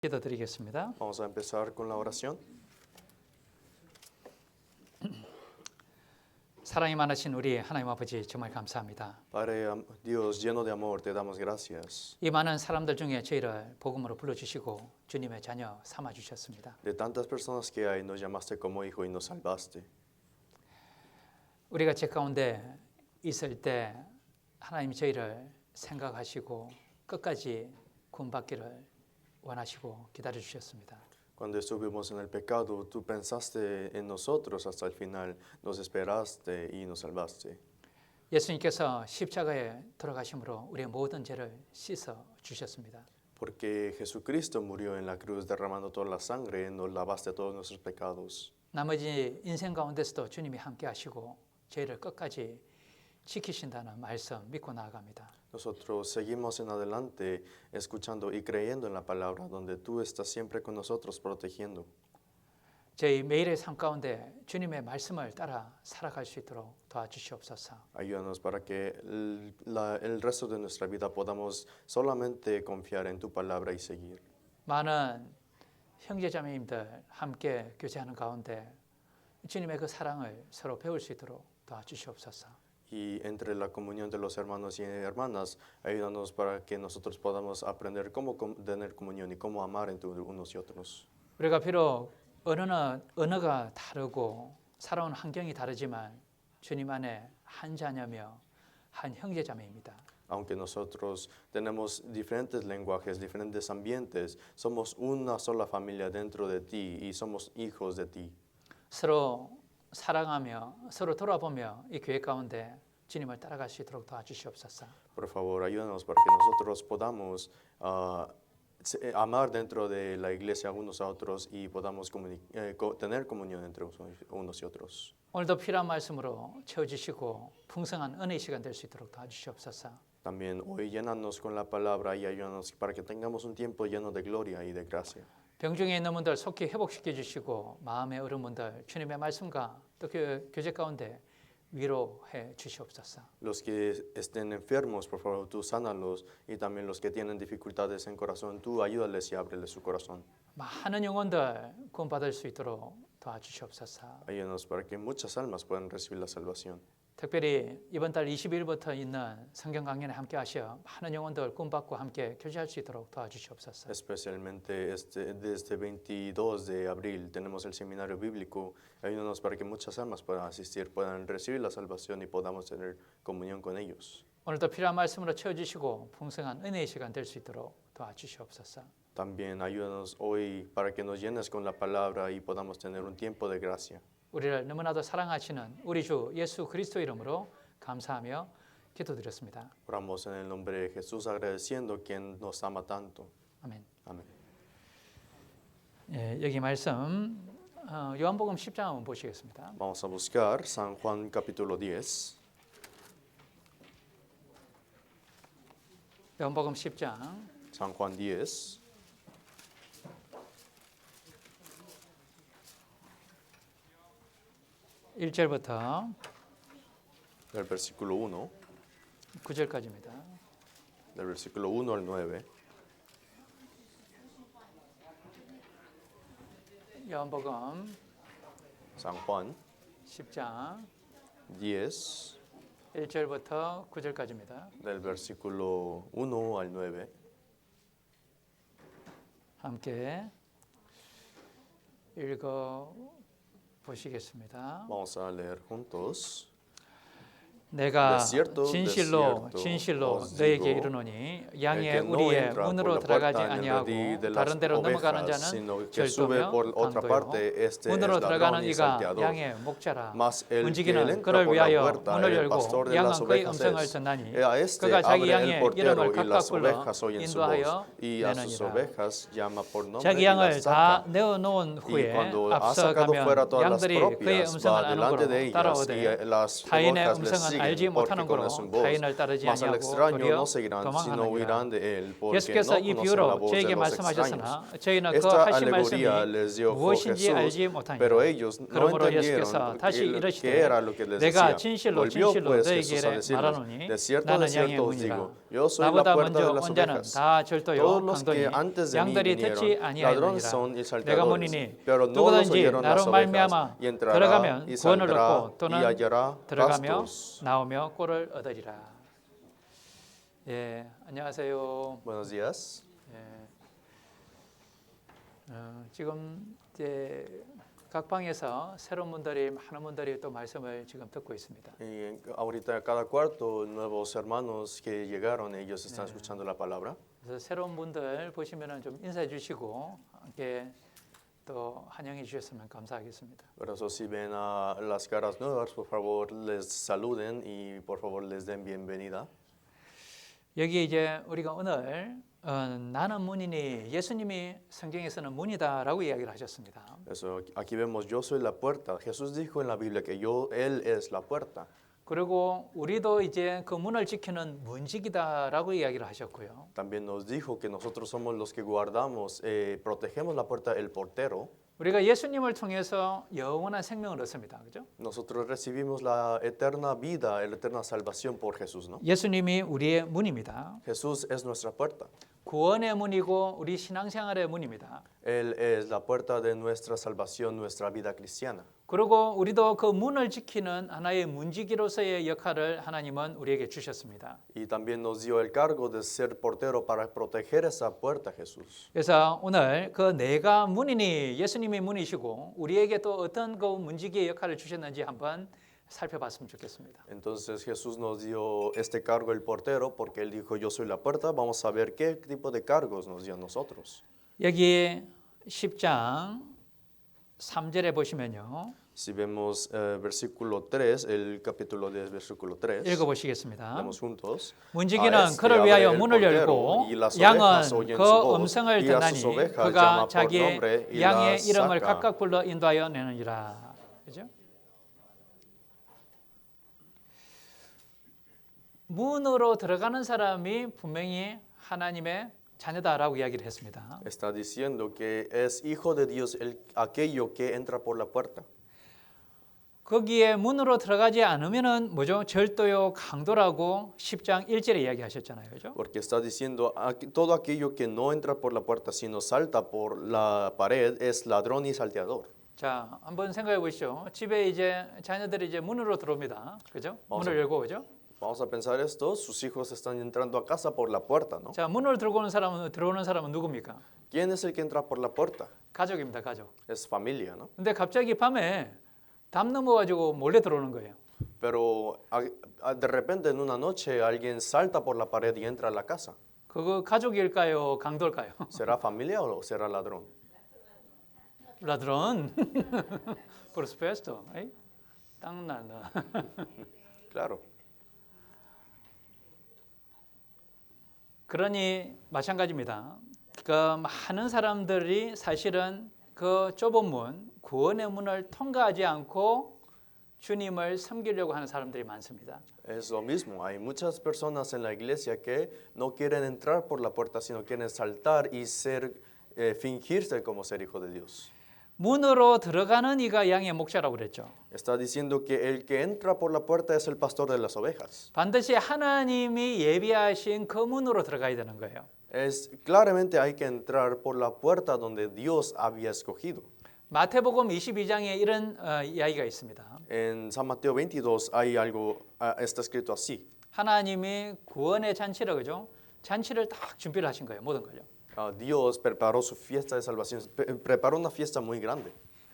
기도드리겠습니다. Vamos a empezar con la oración. 사랑이 많으신 우리 하나님 아버지 정말 감사합니다. Padre Dios, lleno de amor, te damos gracias. 이 많은 사람들 중에 저희를 복음으로 불러주시고 주님의 자녀 삼아주셨습니다. De tantas personas que hay, nos llamaste como hijo y nos salvaste. 우리가 제 가운데 있을 때 하나님 저희를 생각하시고 끝까지 구원받기를 원하시고 기다려주셨습니다. Cuando estuvimos en el pecado, tú pensaste en nosotros hasta el final, nos esperaste y nos salvaste. 예수님께서 십자가에 돌아가심으로 우리의 모든 죄를 씻어 주셨습니다. Porque Jesucristo murió en la cruz derramando toda la sangre, nos lavaste todos nuestros pecados. 나머지 인생 가운데서도 주님이 함께 하시고 저희를 끝까지 지키신다는 말씀 믿고 나아갑니다. Nosotros seguimos en adelante escuchando y creyendo en la palabra, donde tú estás siempre con nosotros protegiendo. 저희 매일의 삶 가운데 주님의 말씀을 따라 살아갈 수 있도록 도와주시옵소서. Ayúdanos para que el resto de nuestra vida podamos solamente confiar en tu palabra y seguir. 많은 형제자매님들 함께 교제하는 가운데 주님의 그 사랑을 서로 배울 수 있도록 도와주시옵소서. Y entre la comunión de los hermanos y hermanas, ayúdanos para que nosotros podamos aprender cómo tener comunión y cómo amar entre unos y otros. 우리가 비록 언어가 다르고 살아온 환경이 다르지만 주님 안에 한 자녀며 한 형제자매입니다. Aunque nosotros tenemos diferentes lenguajes, diferentes ambientes, somos una sola familia dentro de ti y somos hijos de ti. 서로 사랑하며 서로 돌아보며 이 교회 가운데 주님을 따라갈 수 있도록 도와주시옵소서. Por favor, ayúdanos para que nosotros podamos amar dentro de la iglesia unos a otros y podamos tener comunión entre unos y otros. 오늘도 필요한 말씀으로 채워주시고 풍성한 은혜의 시간 될 수 있도록 도와주시옵소서. También hoy llénanos con la palabra y ayúdanos para que tengamos un tiempo lleno de gloria y de gracia. 병중에 있는 분들 속히 회복시켜 주시고 마음의 어려운 분들 주님의 말씀과 또 교제 가운데 위로해 주시옵소서. Los que estén enfermos, por favor, tú sánalos y también los que tienen dificultades en corazón, tú ayúdales y ábreles su corazón. 많은 영혼들 구원받을 수 있도록 도와주시옵소서. Ayúdanos para que muchas almas puedan recibir la salvación. 특별히 이번 달 20일부터 있는 성경 강연에 함께 하셔 많은 영혼들 구원받고 함께 교제할 수 있도록 도와주시옵소서. Especialmente desde 22 de abril tenemos el seminario bíblico. Ayúdanos para que muchas almas puedan asistir, puedan recibir la salvación y podamos tener comunión con ellos. 오늘도 필요한 말씀으로 채워주시고 풍성한 은혜의 시간 될 수 있도록 도와주시옵소서. También ayúdanos hoy para que nos llenes con la palabra y podamos tener un tiempo de gracia. 우리를 너무나도 사랑하시는 우리 주 예수 그리스도 이름으로 감사하며 기도드렸습니다. Oramos en el nombre de Jesús agradeciendo quien nos ama tanto. 아멘. Amén. 예, 여기 말씀 요한복음 10장 한번 보시겠습니다. Vamos a buscar San Juan capítulo 10. 요한복음 10장 San Juan 10. 1절부터 Del versículo 1. 9절까지입니다. Del versículo 1 al 9. 요한복음 San Juan 10장 10. 1절부터 9절까지입니다. Del versículo 1 al 9. 함께 읽어 보시겠습니다. Vamos a leer juntos. 내가 Desierto, 진실로 desierto, 진실로 os 너에게 digo, 이르노니 el 양의 que no 우리의 entra por 문으로 la 들어가지 puerta en el 아니하고 redil de las 다른 데로 넘어가는 ovejas, 자는 sino que sube 절도며 por otra 강도요 parte, este es 문으로 들어가는 ladrón y 이가 salteador. 양의 목자라 Mas el que 움직이는 entra 그를 por la 위하여 puerta, 문을 el 열고 pastor de 양은 las 그의 ovejas 음성을 es. 듣나니 A este 그가 자기 abre el 양의 portero 이름을 y las 각각 불러 ovejas oyen su 인도하여 voz y a sus 내느니라. ovejas llama por nombre 자기 y 양을 las 다 saca. 내어놓은 후에 Y cuando ha 앞서 sacado fuera 가면 todas las 양들이 그의 propias, 음성을 va delante de 아는고로 ellas y 따라오되 las 타인의 ovejas le 음성은 siguen 알지 porque 못하는 거로 conocen voz. 타인을 따르지 Mas al 아니하고 extraño 도리어 no seguirán, sino 도망하느니라. huirán de él, porque 예수께서 no 이 conocen la 비유로 voz de 저에게 los extraños. 말씀하셨으나 저희는 그 Esta 하신 말씀이 alegoría les dio 무엇인지 Jesús, 알지 pero 못하니라. ellos no 그러므로 entendieron 예수께서 다시 qué 이르시되 era lo que les 내가 decía. 진실로 Volvió 진실로 pues Jesús a 너희에게 decirles, 말하노니 de cierto 나는 양의 os 문이라. digo, yo soy la 나보다 puerta de 먼저 las 온 자는 ovejas. 다 절도요 Todos los 강도니 que antes de mí 양들이 듣지 vinieron, ladrones son y 아니하였느니라. 내가 salteadores, 문이니 pero no los 누구든지 oyeron las 나로 ovejas, 말미암아 y entrará 들어가면 y 구원을 saldrá 얻고 y 또는 hallará 들어가며 pastos. 나오며 꼴을 얻으리라. 예, 안녕하세요. Buenos días. 예, 지금 이제 각 방에서 새로운 분들이 많은 분들이 또 말씀을 지금 듣고 있습니다. Y ahorita cada cuarto nuevos hermanos que llegaron, ellos están escuchando la palabra. 그래서 새로운 분들 보시면은 좀 인사해 주시고 함께 또 환영해 주셨으면 감사하겠습니다. Por eso si ven a las caras nuevas, por favor les saluden y por favor les den bienvenida. 여기 이제 우리가 오늘 나는 문이니 예수님이 성경에서는 문이다라고 이야기를 하셨습니다. Eso, aquí vemos yo soy la puerta. Jesús dijo en la Biblia que él es la puerta. 그리고 우리도 이제 그 문을 지키는 문지기다라고 이야기를 하셨고요. También nos dijo que nosotros somos los que guardamos, protegemos la puerta, el portero. 우리가 예수님을 통해서 영원한 생명을 얻습니다. 그죠? Nosotros recibimos la eterna vida, la eterna salvación por Jesús, ¿no? 예수님이 우리의 문입니다. Jesús es nuestra puerta. 구원의 문이고 우리 신앙생활의 문입니다. Él es la puerta de nuestra salvación, nuestra vida cristiana. 그리고 우리도 그 문을 지키는 하나의 문지기로서의 역할을 하나님은 우리에게 주셨습니다. Y también nos dio el cargo de ser portero para proteger esa puerta, Jesús. 그래서 오늘 그 내가 문이니 예수님이 문이시고 우리에게 또 어떤 그 문지기의 역할을 주셨는지 한번 살펴봤으면 좋겠습니다. Entonces Jesús nos dio este cargo, el portero, porque Él dijo, yo soy la puerta. Vamos a ver qué tipo de cargos nos dio a nosotros. 여기 10장 3절에 보시면요. Si vemos versículo 3, el capítulo 10, versículo 3, 읽어보시겠습니다. leemos juntos. 문지기는 A este 그를 abre 위하여 el 문을 portero, 열고 y las 양은 ovejas oyen 그 su voz, 음성을 y a 듣나니 sus ovejas 그가 llama por 자기의 nombre, y 양의 las 이름을 saca. 각각 불러 인도하여 내느니라. 그죠? 문으로 들어가는 사람이 분명히 하나님의 자녀다라고 이야기를 했습니다. Está diciendo que es hijo de Dios aquello que entra por la puerta. 거기에 문으로 들어가지 않으면은 뭐죠? 절도요 강도라고 10장 1절에 이야기하셨잖아요. 그죠? Porque está diciendo todo aquello que no entra por la puerta, sino salta por la pared, es ladrón y salteador. 자, 한번 생각해 보시죠. 집에 이제 자녀들이 이제 문으로 들어옵니다. 그죠? 문을 열고 그죠? Vamos a pensar esto, sus hijos están entrando a casa por la puerta, ¿no? 자, 문을 들어오는 사람은 누굽니까? ¿Quién es el que entra por la puerta? 가족입니다, 가족. Es familia, ¿no? 근데 갑자기 밤에 담 넘어가지고 몰래 들어오는 거예요. Pero de repente en una noche alguien salta por la pared y entra a la casa. 그거 가족일까요, 강도일까요? ¿Será familia o será ladrón? Ladrón, por supuesto. Tan nada. Claro. 그러니 마찬가지입니다. 그 많은 사람들이 사실은 그 좁은 문, 구원의 문을 통과하지 않고 주님을 섬기려고 하는 사람들이 많습니다. Es lo mismo. Hay muchas personas en la iglesia que no quieren entrar por la puerta, sino quieren saltar y fingirse como ser hijo de Dios. 문으로 들어가는 이가 양의 목자라고 그랬죠. Está diciendo que el que entra por la puerta es el pastor de las ovejas. 반드시 하나님이 예비하신 그 문으로 들어가야 되는 거예요. Es claramente hay que entrar por la puerta donde Dios había escogido. 마태복음 22장에 이런 이야기가 있습니다. En San Mateo 22 hay algo, está escrito así. 하나님이 구원의 잔치를 그죠? 잔치를 딱 준비를 하신 거예요. 모든 걸요. Dios preparó su fiesta de salvación, preparó una fiesta muy grande.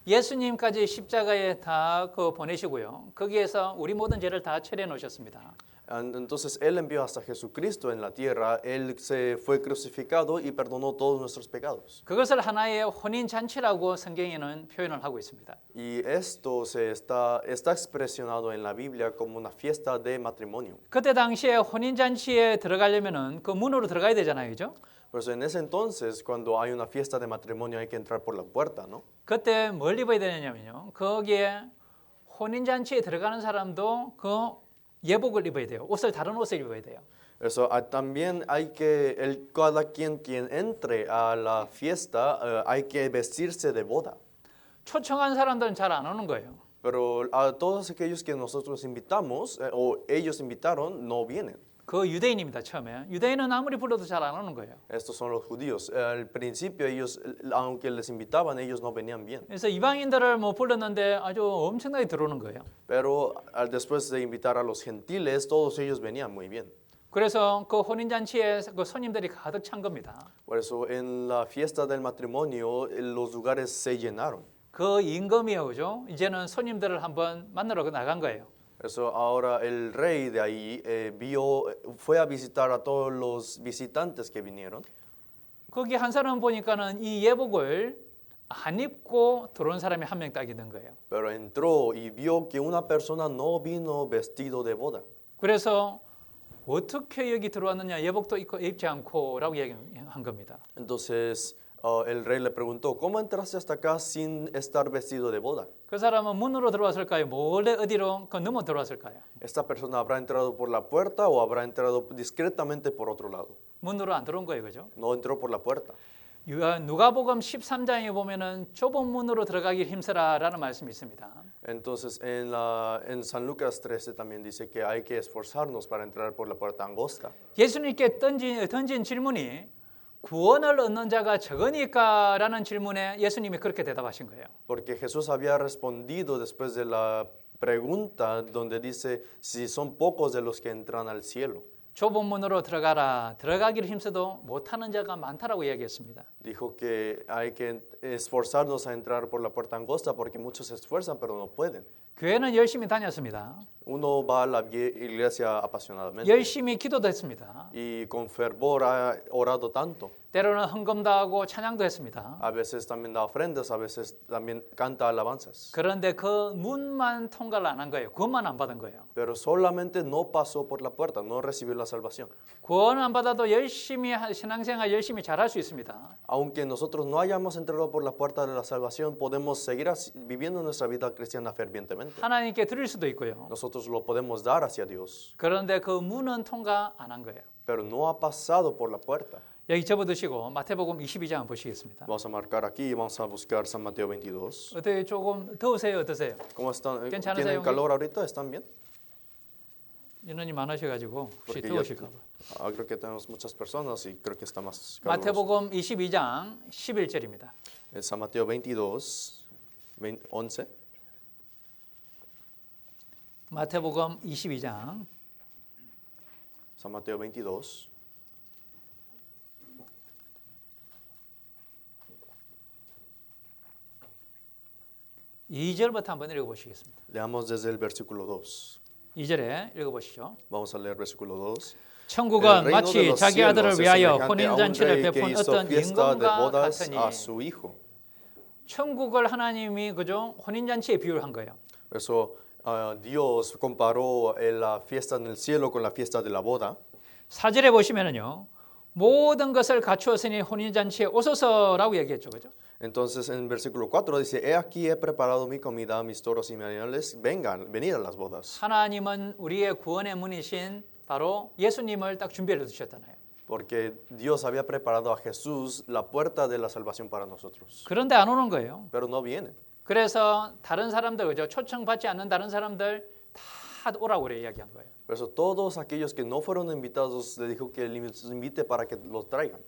예수님까지 십자가에 다 보내시고요. 거기에서 우리 모든 죄를 다 처리해 놓으셨습니다. Entonces Él envió hasta Jesucristo en la tierra, Él se fue crucificado y perdonó todos nuestros pecados. 그것을 하나의 혼인 잔치라고 성경에는 표현을 하고 있습니다. Y esto está expresionado en la Biblia como una fiesta de matrimonio. 그때 당시에 혼인 잔치에 들어가려면은 그 문으로 들어가야 되잖아요, 그죠? Por eso en ese entonces, cuando hay una fiesta de matrimonio, hay que entrar por la puerta, ¿no? 그때 뭘 입어야 되냐면요. 거기에 혼인 잔치에 들어가는 사람도 그 예복을 입어야 돼요. 옷을 다른 옷을 입어야 돼요. Eso, también hay que, cada quien entre a la fiesta, hay que vestirse de boda. 초청한 사람들은 잘 안 오는 거예요. Pero a todos aquellos que nosotros invitamos, o ellos invitaron, no vienen. 그 유대인입니다. 처음에 유대인은 아무리 불러도 잘 안 오는 거예요. Estos son los judíos. Al principio ellos, aunque les invitaban, ellos no venían bien. 그래서 이방인들을 뭐 불렀는데 아주 엄청나게 들어오는 거예요. Pero después de invitar a los gentiles, todos ellos venían muy bien. 그래서 그 혼인 잔치에 그 손님들이 가득 찬 겁니다. Por eso en la fiesta del matrimonio los lugares se llenaron. 그 임금이요, 그죠? 이제는 손님들을 한번 만나러 나간 거예요. Eso ahora el rey de ahí fue a visitar a todos los visitantes que vinieron. 거기 한 사람 보니까는 이 예복을 안 입고 들어온 사람이 한 명 딱 있는 거예요. Pero entró y vio que una persona no vino vestido de boda. 그래서 어떻게 여기 들어왔느냐, 예복도 입지 않고라고 얘기한 겁니다. Entonces el rey le preguntó, ¿cómo entraste hasta acá sin estar vestido de boda? 그 사람은 문으로 들어왔을까요? 몰래 어디로 넘어 들어왔을까요? ¿Esta persona habrá entrado por la puerta o habrá entrado discretamente por otro lado? 문으로 안 들어온 거예요, 그죠? No entró por la puerta. 누가복음 13장에 보면은 좁은 문으로 들어가길 힘쓰라라는 말씀이 있습니다. Entonces en San Lucas 13 también dice que hay que esforzarnos para entrar por la puerta angosta. 예수님께 던진 질문이 구원을 얻는 자가 적으니까라는 질문에 예수님이 그렇게 대답하신 거예요. Porque Jesús había respondido después de la pregunta donde dice si son pocos de los que entran al cielo. 좁은 문으로 들어가라. 들어가기를 힘써도 못하는 자가 많다라고 이야기했습니다. Dijo que hay que esforzarnos a entrar por la puerta angosta porque muchos se esfuerzan pero no pueden. 교회는 열심히 다녔습니다. Uno va a la iglesia apasionadamente 열심히 기도도 했습니다. y con fervor ha orado tanto. 때로는 헌금도 하고 찬양도 했습니다. A veces también da ofrendas, a veces también canta alabanzas. 그런데 그 문만 통과를 안 한 거예요. 구원만 안 받은 거예요. Pero solamente no pasó por la puerta, no recibió la salvación. 구원 안 받아도 열심히 신앙생활 열심히 잘할 수 있습니다. Aunque nosotros no hayamos entrado por la puerta de la salvación, podemos seguir viviendo nuestra vida cristiana fervientemente. 하나님께 드릴 수도 있고요. Nosotros lo podemos dar hacia Dios, 그런데 그 문은 통과 안 한 거예요. pero no ha pasado por la puerta. 여기 접어두시고 마태복음 22장 보시겠습니다. Vamos a marcar aquí y vamos a buscar San Mateo 22. 어떻게 조금 더우세요? 어떠세요? ¿Cómo están? 괜찮으세요, ¿Tienen 형님? calor ahorita? ¿Están bien? 인원이 많으셔가지고 혹시 Porque 더우실까 봐. creo que tenemos muchas personas y creo que está más caluroso. 마태복음 22장 11절입니다. San Mateo 22, 11. 마태복음 22장 San Mateo 22. 2절부터 한번 읽어보시겠습니다. Leamos desde el versículo 2. 2절에 읽어보시죠. Vamos a leer versículo 2. 천국은 마치 자기 아들을 위하여 혼인 혼인잔치를 베푼 어떤 임금과 같으니 a su hijo. 천국을 하나님이 그죠 혼인잔치에 비유한 거예요. Eso Dios comparó la fiesta en el cielo con la fiesta de la boda. 4절에 보시면은요 모든 것을 갖추었으니 혼인잔치에 오소서라고 얘기했죠, 그죠? Entonces en versículo 4 dice, he aquí he preparado mi comida, mis toros y mis animales, venid a las bodas. 하나님은 우리의 구원의 문이신 바로 예수님을 딱 준비해 두셨잖아요. Porque Dios había preparado a Jesús la puerta de la salvación para nosotros. 그런데 안 오는 거예요. Pero no vienen. 그래서 다른 사람들 그죠? 초청받지 않는 다른 사람들 다 오라고 그래 이야기한 거예요. Por eso todos aquellos que no fueron invitados le dijo que los invite para que los traigan.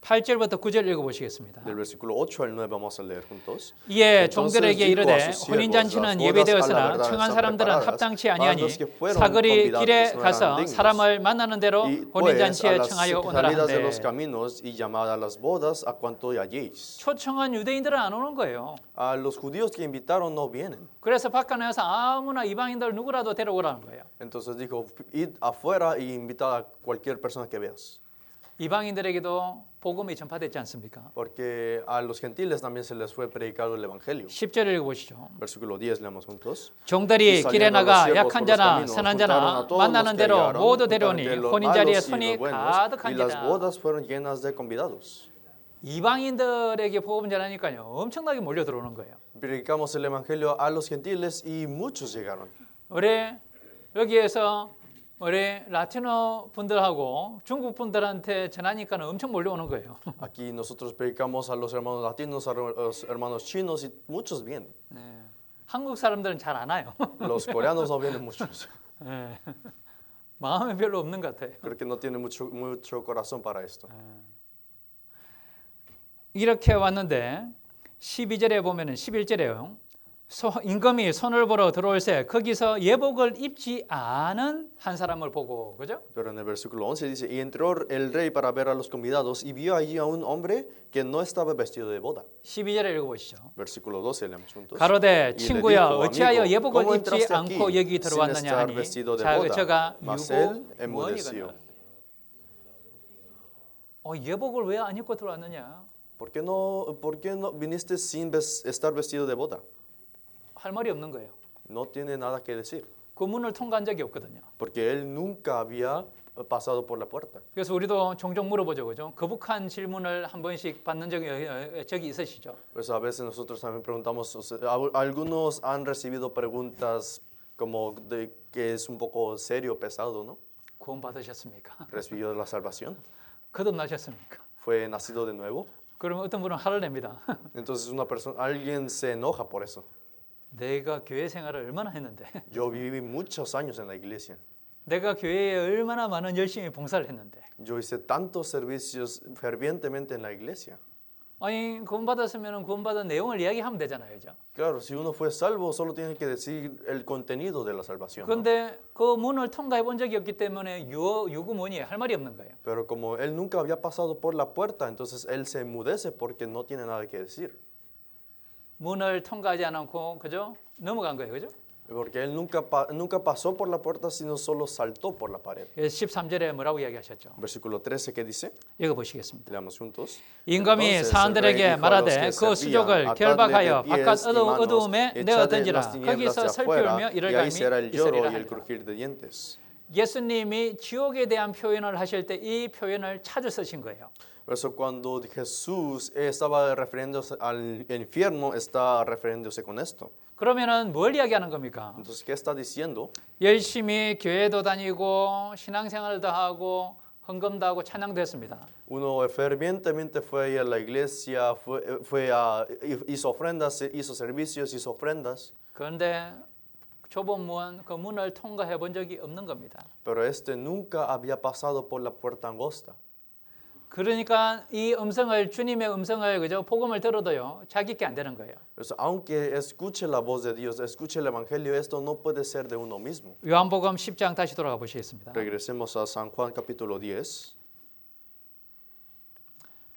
8절부터 9절 읽어보시겠습니다. Del versículo 8 al 9 vamos a leer juntos. 이에 종들에게 이르되 혼인잔치는 예배되었으나 청한 사람들은 합당치 아니하니 사거리 길에 가서 사람을 만나는 대로 혼인잔치에 청하여 오너라 de 한대. los caminos y llamad a las bodas a cuanto halléis. 초청한 유대인들은 안 오는 거예요. A los judíos que invitaron no vienen. 그래서 밖에 나가서 아무나 이방인들 누구라도 데려오라는 거예요. Entonces dijo, id afuera y invita a cualquier persona que veas. 이방인들에게도 복음이 전파됐지 않습니까? Porque a los gentiles también se les fue predicado el evangelio. 10절 읽어보시죠. Versículo 10 leamos juntos. 종들이 길에 나가 약한 자나 선한 자나 만나는 대로 모두 데려오니 혼인 자리에 손이 y las 가득한지라. bodas fueron llenas de convidados. 이방인들에게 복음 전하니까요 엄청나게 몰려 들어오는 거예요. Predicamos el evangelio a los gentiles y muchos llegaron. 우리 여기에서 우리 라티노 분들하고 중국 분들한테 전하니까는 엄청 몰려오는 거예요. Aquí nosotros predicamos a los hermanos latinos, a los hermanos chinos y muchos vienen. 네. 한국 사람들은 잘 안 와요. Los coreanos no vienen muchos. 네. 마음이 별로 없는 것 같아요. Creo que no tienen mucho corazón para esto. 이렇게 왔는데 12절에 보면은 11절에요. 임금이 손을 보러 들어올 새 거기서 예복을 입지 않은 한 사람을 보고, 그죠? Pero en el versículo 11 dice, y entró el rey para ver a los convidados y vio allí a un hombre que no estaba vestido de boda. 12절에 읽어보시죠. Versículo 12 leemos juntos. 가로되 Y le 친구야 dijo, 어찌하여 "Amigo, 예복을 ¿cómo 입지 entraste 않고 aquí 여기 sin 들어왔느냐 estar 하니 vestido de 자, boda?" 저가 Mas él 유고 enmudeció. 예복을 왜 안 입고 들어왔느냐? ¿Por qué no viniste sin estar vestido de boda? 할 말이 없는 거예요. No tiene nada que decir, 그 문을 통과한 적이 없거든요. porque él nunca había pasado por la puerta. 그래서 우리도 종종 물어보죠, 그죠? 거북한 질문을 한 번씩 받는 적이 있으시죠? Por eso a veces nosotros también preguntamos, o sea, algunos han recibido preguntas como de que es un poco serio, pesado, ¿no? 구원 받으셨습니까? ¿Recibió la salvación? 거듭나셨습니까? ¿Fue nacido de nuevo? 그러면 어떤 분은 화를 냅니다. Entonces alguien se enoja por eso. 내가 교회 생활을 얼마나 했는데, Yo viví muchos años en la iglesia. 내가 교회에 얼마나 많은 열심히 봉사를 했는데, Yo hice tantos servicios fervientemente en la iglesia. 아니 구원 받았으면 구원 받은 내용을 이야기하면 되잖아요, 그죠? Claro, si uno fue salvo, solo tiene que decir el contenido de la salvación, ¿no? 그런데 그 문을 통과해 본 적이 없기 때문에 유구무늬 할 말이 없는 거예요. Pero como él nunca había pasado por la puerta, entonces él se enmudece porque no tiene nada que decir. 문을 통과하지 않고 그죠? 넘어간 거예요, 그죠? Porque él nunca pasó por la puerta, sino solo saltó por la pared. 13절에 뭐라고 이야기하셨죠? Versículo 13, ¿qué dice? 읽어 보시겠습니다. Leamos juntos. 임금이 Entonces, 사람들에게 el rey dijo a los 말하되 que 그 servían, 수족을 "Atadle 결박하여 de pies 바깥 y manos, 어두움에 echadle 내어 las 던지라. tinieblas 거기서 hacia 슬피 afuera, 울며 이럴 y ahí será 감이 el lloro 있으리라 y el 하니라. crujir de dientes. 예수님이 지옥에 대한 표현을 하실 때 이 표현을 찾아 쓰신 거예요. Por eso cuando Jesús estaba refiriéndose al infierno, está refiriéndose con esto. 그러면은 뭘 이야기하는 겁니까? Entonces, ¿qué está diciendo? 열심히 교회도 다니고 신앙생활도 하고 헌금도 하고 찬양도 했습니다. Uno fervientemente fue a la iglesia, hizo ofrendas, hizo servicios, hizo ofrendas, 그런데 좁은 문, 그 문을 통과해 본 적이 없는 겁니다. pero nunca había pasado por la puerta angosta. 그러니까 이 음성을 주님의 음성을 그죠? 복음을 들어도요. 자기께 안 되는 거예요. Entonces, aunque escuche la voz de Dios, escuche el evangelio, esto no puede ser de uno mismo. 요한복음 10장 다시 돌아가 보시겠습니다. Regresemos a San Juan capítulo 10,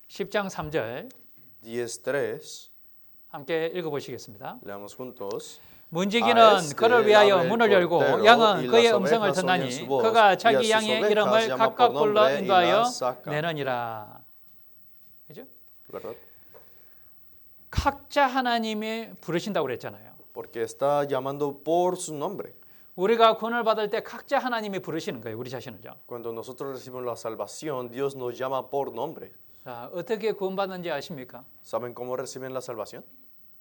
10장 3절 10:3. 함께 읽어 보시겠습니다. Leamos juntos. 문지기는 그를 위하여 문을 열고 양은 그의 음성을 듣나니 그가 자기 양의 이름을 각각 불러 인도하여 내느니라. 그죠? ¿Verdad? 각자 하나님이 부르신다고 그랬잖아요. Porque está llamando por su nombre. 우리가 구원을 받을 때 각자 하나님이 부르시는 거예요. 우리 자신을요. Cuando nosotros recibimos la salvación, Dios nos llama por nombre. 자, 어떻게 구원받는지 아십니까? ¿Saben cómo reciben la salvación?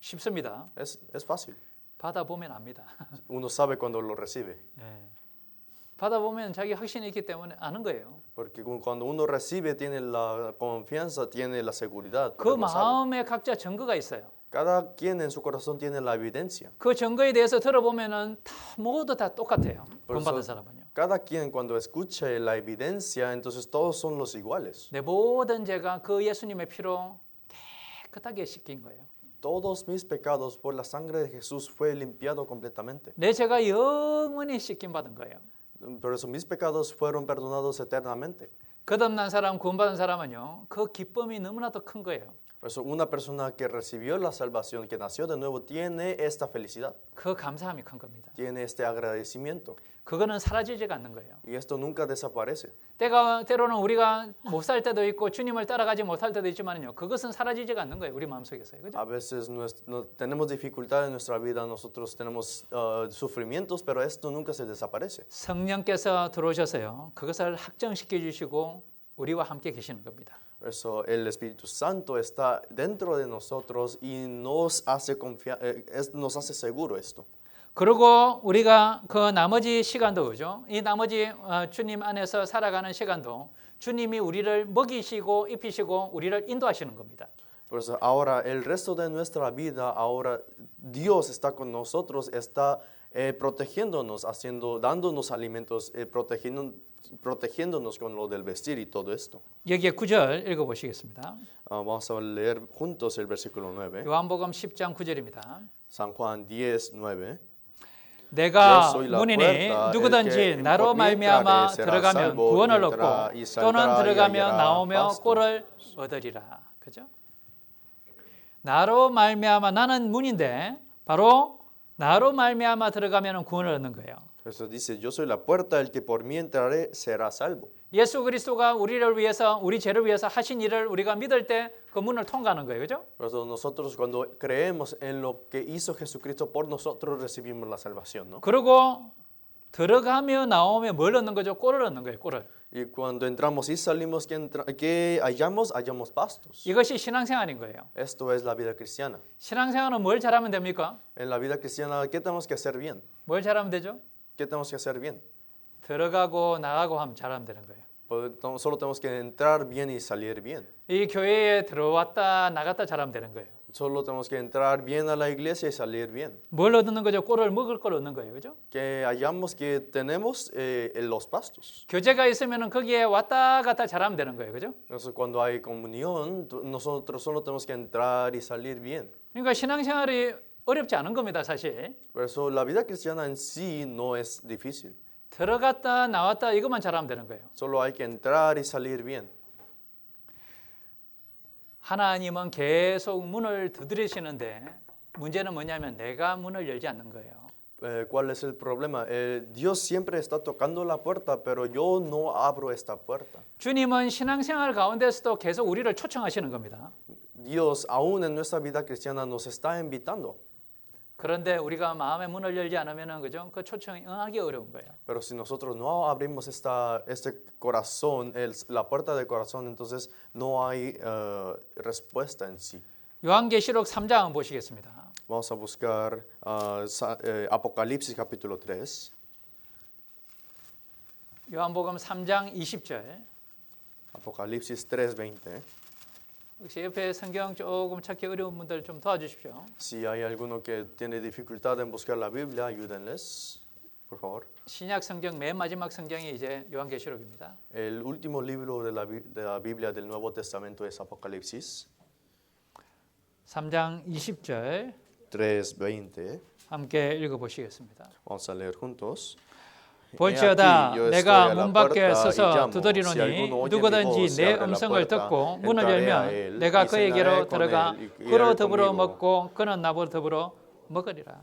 쉽습니다. Es fácil. 받아보면 압니다. Uno sabe cuando lo recibe. 받아보면 자기 확신이 있기 때문에 아는 거예요. Porque cuando uno recibe, tiene la confianza, tiene la seguridad. 그 porque lo sabe. 마음에 각자 증거가 있어요. Cada quien en su corazón tiene la evidencia. 그 증거에 대해서 들어보면은 모두 다 똑같아요. Por 구원받은 eso, 사람은요. cada quien cuando escuche la evidencia, entonces todos son los iguales. 내 모든 죄가 그 예수님의 피로 깨끗하게 씻긴 거예요. Todos mis pecados por la sangre de Jesús fue limpiado completamente. 내 죄가 영원히 씻김 받은 거예요. Por eso mis pecados fueron perdonados eternamente. 거듭난 사람, 구원받은 사람은요. 그 기쁨이 너무나도 큰 거예요. Por eso una persona que recibió la salvación, que nació de nuevo, tiene esta felicidad, 그 감사함이 큰 겁니다. tiene este agradecimiento. 그거는 사라지지가 않는 거예요. Y esto nunca desaparece. 때로는 우리가 못 살 때도 있고 주님을 따라가지 못할 때도 있지만요. 그것은 사라지지가 않는 거예요. 우리 마음속에서요. 그죠? A veces tenemos dificultades en nuestra vida, nosotros tenemos sufrimientos, pero esto nunca se desaparece. 성령께서 들어오셔서요. 그것을 확정시켜 주시고 우리와 함께 계시는 겁니다. Por eso el Espíritu Santo está dentro de nosotros y nos hace seguro esto. 그리고 우리가 그 나머지 시간도 그죠? 이 나머지 주님 안에서 살아가는 시간도 주님이 우리를 먹이시고 입히시고 우리를 인도하시는 겁니다. Por eso ahora el resto de nuestra vida, ahora Dios está con nosotros, está protegiéndonos, dándonos alimentos, protegiéndonos con lo del vestir y todo esto. 여기에 9절 읽어보시겠습니다. Vamos a leer juntos el versículo 9. 요한복음 10장 9절입니다. San Juan 10, 9. 내가 Yo soy la 문이니 puerta, 누구든지 el que 나로 por mí 말미암아 entrare será 들어가면 salvo, 구원을 y entrará 얻고 y 또는 saldrá y 들어가며 hallará 나오며 pasto. 꼴을 얻으리라. 그죠? 나로 말미암아 나는 문인데 바로 나로 말미암아 들어가면 구원을 얻는 거예요. Eso dice, yo soy la puerta, el que por mí entrare será salvo. 예수 그리스도가 우리를 위해서 우리 죄를 위해서 하신 일을 우리가 믿을 때 그 문을 통과하는 거예요. 그죠? Por eso nosotros cuando creemos en lo que hizo Jesucristo por nosotros recibimos la salvación, ¿no? 그리고 들어가며 나오며 뭘 얻는 거죠? 꼴을 얻는 거예요. 꼴을. Y cuando entramos y salimos, ¿qué hallamos? Hallamos pastos. 이것이 신앙생활인 거예요. Esto es la vida cristiana. 신앙생활은 뭘 잘하면 됩니까? En la vida cristiana, ¿qué tenemos que hacer bien? 뭘 잘하면 되죠? ¿Qué tenemos que hacer bien? 들어가고 나가고 하면 잘하면 되는 거예요. Pues, solo tenemos que entrar bien y salir bien. 이 교회에 들어왔다 나갔다 잘하면 되는 거예요. Solo tenemos que entrar bien a la iglesia y salir bien. 뭘 얻는 거죠? 꼴을 먹을 걸 얻는 거예요. 그죠? Que hallamos que tenemos los pastos. 교제가 있으면 거기에 왔다 갔다 잘하면 되는 거예요. 그죠? Entonces, cuando hay comunión, nosotros solo tenemos que entrar y salir bien. 그러니까 신앙생활이 어렵지 않은 겁니다. 사실. Por eso, la vida cristiana en sí no es difícil. 들어갔다 나왔다 이것만 잘하면 되는 거예요. Solo hay que entrar y salir bien. 하나님은 계속 문을 두드리시는데 문제는 뭐냐면 내가 문을 열지 않는 거예요. ¿Cuál es el problema? Dios siempre está tocando la puerta, pero yo no abro esta puerta. 주님은 신앙생활 가운데서도 계속 우리를 초청하시는 겁니다. Dios, aún en nuestra vida cristiana, nos está invitando. 그런데 우리가 마음의 문을 열지 않으면 그죠? 그 초청이 응하기 어려운 거예요. Pero si nosotros no abrimos este corazón, la puerta del corazón, entonces no hay respuesta en sí. 요한계시록 3장 보시겠습니다. Vamos a buscar Apocalipsis capítulo 3. 요한복음 3장 20절. Apocalipsis 3:20. 혹시 옆에 성경 조금 찾기 어려운 분들 좀 도와주십시오. Si hay alguno que tiene dificultad en buscar la Biblia, ayúdenles, por favor. 신약 성경 맨 마지막 성경이 이제 요한계시록입니다. El último libro de la Biblia del Nuevo Testamento es Apocalipsis 3장 20절 3:20. 함께 읽어보시겠습니다. Vamos a leer juntos. 볼지어다 내가 문 밖에 서서 두드리노니 누구든지 내 음성을 듣고 문을 열면 내가 그에게로 들어가 그로 더불어 먹고 그는 나보고 더불어 먹으리라.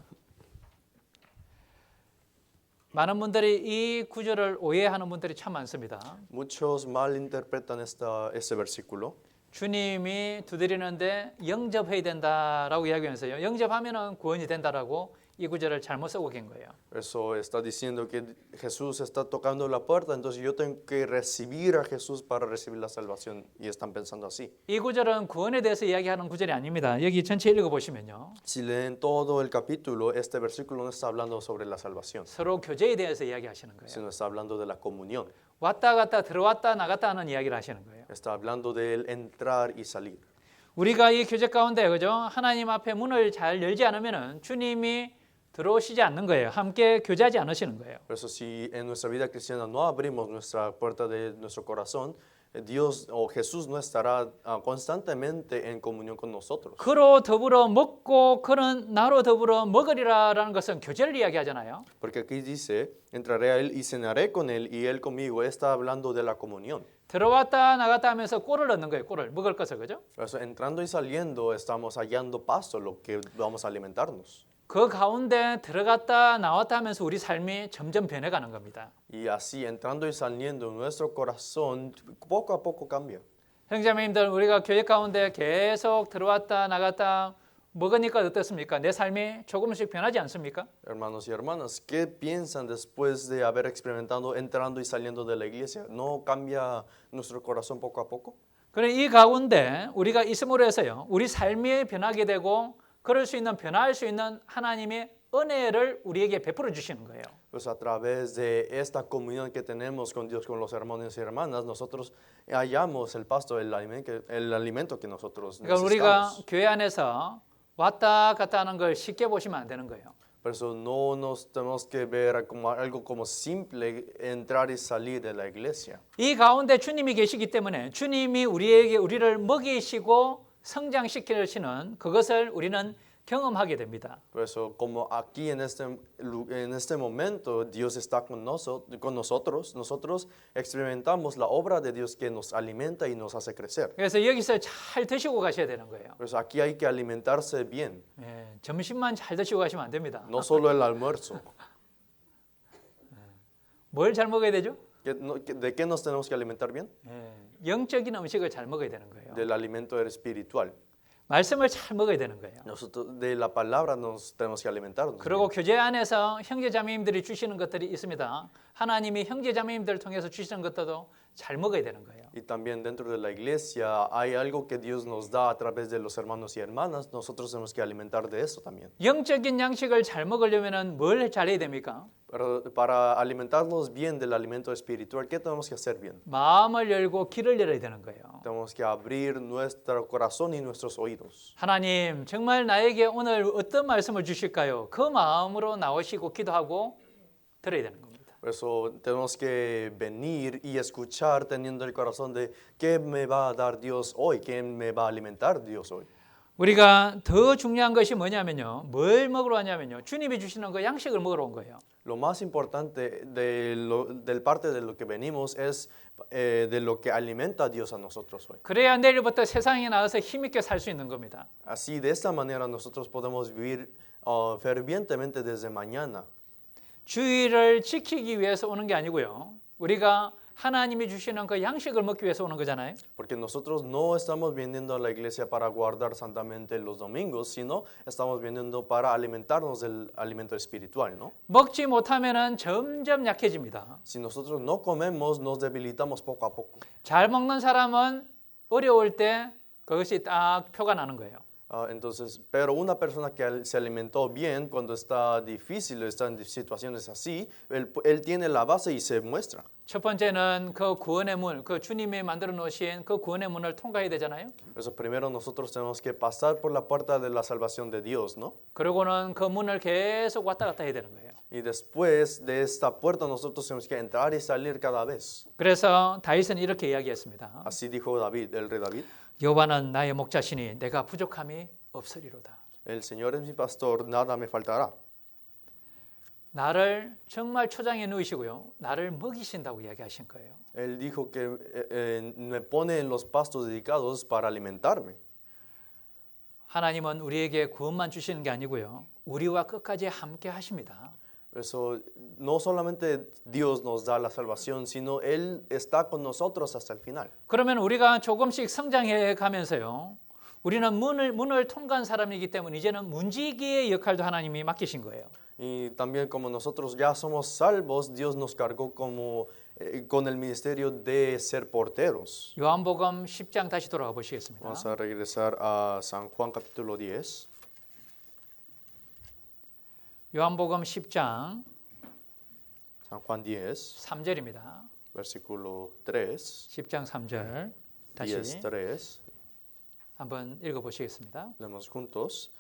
많은 분들이 이 구절을 오해하는 분들이 참 많습니다. Muchos malinterpretan este versículo. 주님이 두드리는데 영접해야 된다라고 이야기하면서요. 영접하면은 구원이 된다라고 이 구절을 잘못 쓰고 간 거예요. Eso está diciendo que Jesús está tocando la puerta, entonces yo tengo que recibir a Jesús para recibir la salvación. Y están pensando así. 이 구절은 구원에 대해서 이야기하는 구절이 아닙니다. 여기 전체 읽어보시면요. Si leen todo el capítulo, este versículo no está hablando sobre la salvación, 서로 교제에 대해서 이야기하시는 거예요. sino está hablando de la comunión. 왔다 갔다 들어왔다 나갔다 하는 이야기를 하시는 거예요. Está hablando del entrar y salir. 우리가 이 교제 가운데 그죠? 하나님 앞에 문을 잘 열지 않으면은 주님이 들어오시지 않는 거예요. 함께 교제하지 않으시는 거예요. Por eso si en nuestra vida cristiana no abrimos nuestra puerta de nuestro corazón, Dios o Jesús no estará constantemente en comunión con nosotros. 그로 더불어 먹고 그는 나로 더불어 먹으리라라는 것은 교제를 이야기하잖아요. Porque aquí dice, entraré a él y cenaré con él y él conmigo. Está hablando de la comunión. 들어왔다 나갔다 하면서 꼴을 얻는 거예요. 꼴을 먹을 것을 그죠? Por eso entrando y saliendo estamos hallando pasto, lo que vamos a alimentarnos. 그 가운데 들어갔다 나왔다 하면서 우리 삶이 점점 변해가는 겁니다. Y así entrando y saliendo nuestro corazón poco a poco cambia. 형제님들 우리가 교회 가운데 계속 들어왔다 나갔다 먹으니까 어떻습니까? 내 삶이 조금씩 변하지 않습니까? Hermanos y hermanas, ¿qué piensan después de haber experimentado entrando y saliendo de la iglesia? ¿No cambia nuestro corazón poco a poco? 그래 이 가운데 우리가 있음으로 해서요. 우리 삶이 변하게 되고 그럴 수 있는 변화할 수 있는 하나님의 은혜를 우리에게 베풀어 주시는 거예요. Pues a través de esta comunión que tenemos con Dios, con los hermanos y hermanas, nosotros hallamos el pasto, el alimento que nosotros 그러니까 우리가 necesitamos. 교회 안에서 왔다 갔다 하는 걸 쉽게 보시면 안 되는 거예요. Por eso no nos tenemos que ver como algo como simple entrar y salir de la iglesia. 이 가운데 주님이 계시기 때문에 주님이 우리를 먹이시고 성장시키시는 그것을 우리는 경험하게 됩니다. Por eso, como aquí en este momento Dios está con nosotros, nosotros experimentamos la obra de Dios que nos alimenta y nos hace crecer. 그래서 여기서 잘 드시고 가셔야 되는 거예요. Por eso aquí hay que alimentarse bien, 예, 점심만 잘 드시고 가시면 안 됩니다. no solo el almuerzo. 뭘 잘 먹어야 되죠? ¿De qué nos tenemos que alimentar bien? 예, 영적인 음식을 잘 먹어야 되는 거예요. Del alimento espiritual. 말씀을 잘 먹어야 되는 거예요. Nosotros de la palabra nos tenemos que alimentarnos. 그리고 교제 안에서 형제자매님들이 주시는 것들이 있습니다. 하나님이 형제자매님들을 통해서 주시는 것들도 잘 먹어야 되는 거예요. Y también dentro de la iglesia hay algo que Dios nos da a través de los hermanos y hermanas. Nosotros tenemos que alimentar de eso también. 영적인 양식을 잘 먹으려면 뭘 잘해야 됩니까? Pero para alimentarnos bien del alimento espiritual, ¿qué tenemos que hacer bien? 마음을 열고 귀를 열어야 되는 거예요. Tenemos que abrir nuestro corazón y nuestros oídos. 하나님, 정말 나에게 오늘 어떤 말씀을 주실까요? 그 마음으로 나오시고 기도하고 들어야 되는 겁니다. Por eso tenemos que venir y escuchar teniendo el corazón de qué me va a dar Dios hoy, qué me va a alimentar Dios hoy. 우리가 더 중요한 것이 뭐냐면요. 뭘 먹으러 왔냐면요. 주님이 주시는 그 양식을 먹으러 온 거예요. Lo más importante del parte de lo que venimos es de lo que alimenta a Dios a nosotros hoy. 그래야 내일부터 세상에 나와서 힘있게 살 수 있는 겁니다. Así, de esta manera nosotros podemos vivir fervientemente desde mañana. 주의를 지키기 위해서 오는 게 아니고요. 우리가 하나님이 주시는 그 양식을 먹기 위해서 오는 거잖아요. Porque nosotros no estamos viniendo a la iglesia para guardar santamente los domingos, sino estamos viniendo para alimentarnos del alimento espiritual, ¿no? 먹지 못하면은 점점 약해집니다. Si nosotros no comemos, nos debilitamos poco a poco. 잘 먹는 사람은 어려울 때 그것이 딱 표가 나는 거예요. Entonces, pero una persona que se alimentó bien cuando está difícil, está en situaciones así, él tiene la base y se muestra. 첫 번째는 그 구원의 문, 그 주님이 만들어 놓으신 그 구원의 문을 통과해야 되잖아요. Eso primero nosotros tenemos que pasar por la puerta de la salvación de Dios, ¿no? 그러고는 그 문을 계속 왔다 갔다 해야 되는 거예요. Y después de esta puerta nosotros tenemos que entrar y salir cada vez. 그래서 다윗은 이렇게 이야기했습니다. Así dijo David, el rey David. 여호와는 나의 목자시니 내가 부족함이 없으리로다. El Señor es mi pastor, nada me faltará. 나를 정말 초장에 넣으시고요. 나를 먹이신다고 이야기하신 거예요. Él dijo que me pone en los pastos dedicados para alimentarme. 하나님은 우리에게 구원만 주시는 게 아니고요. 우리와 끝까지 함께 하십니다. Eso no solamente Dios nos da la salvación, sino Él está con nosotros hasta el final. 그러면 우리가 조금씩 성장해 가면서요. 우리는 문을 통과한 사람이기 때문에 이제는 문지기의 역할도 하나님이 맡기신 거예요. Y también como nosotros ya somos salvos, Dios nos cargó con el ministerio de ser porteros. 요한복음 10장 다시 돌아가 보시겠습니다. Vamos a regresar a San Juan capítulo 10. 요한복음 10장 San Juan 10, 3절입니다. versículo 3. 10장 3절 다시 10:3. 한번 읽어 보시겠습니다. Leemos juntos.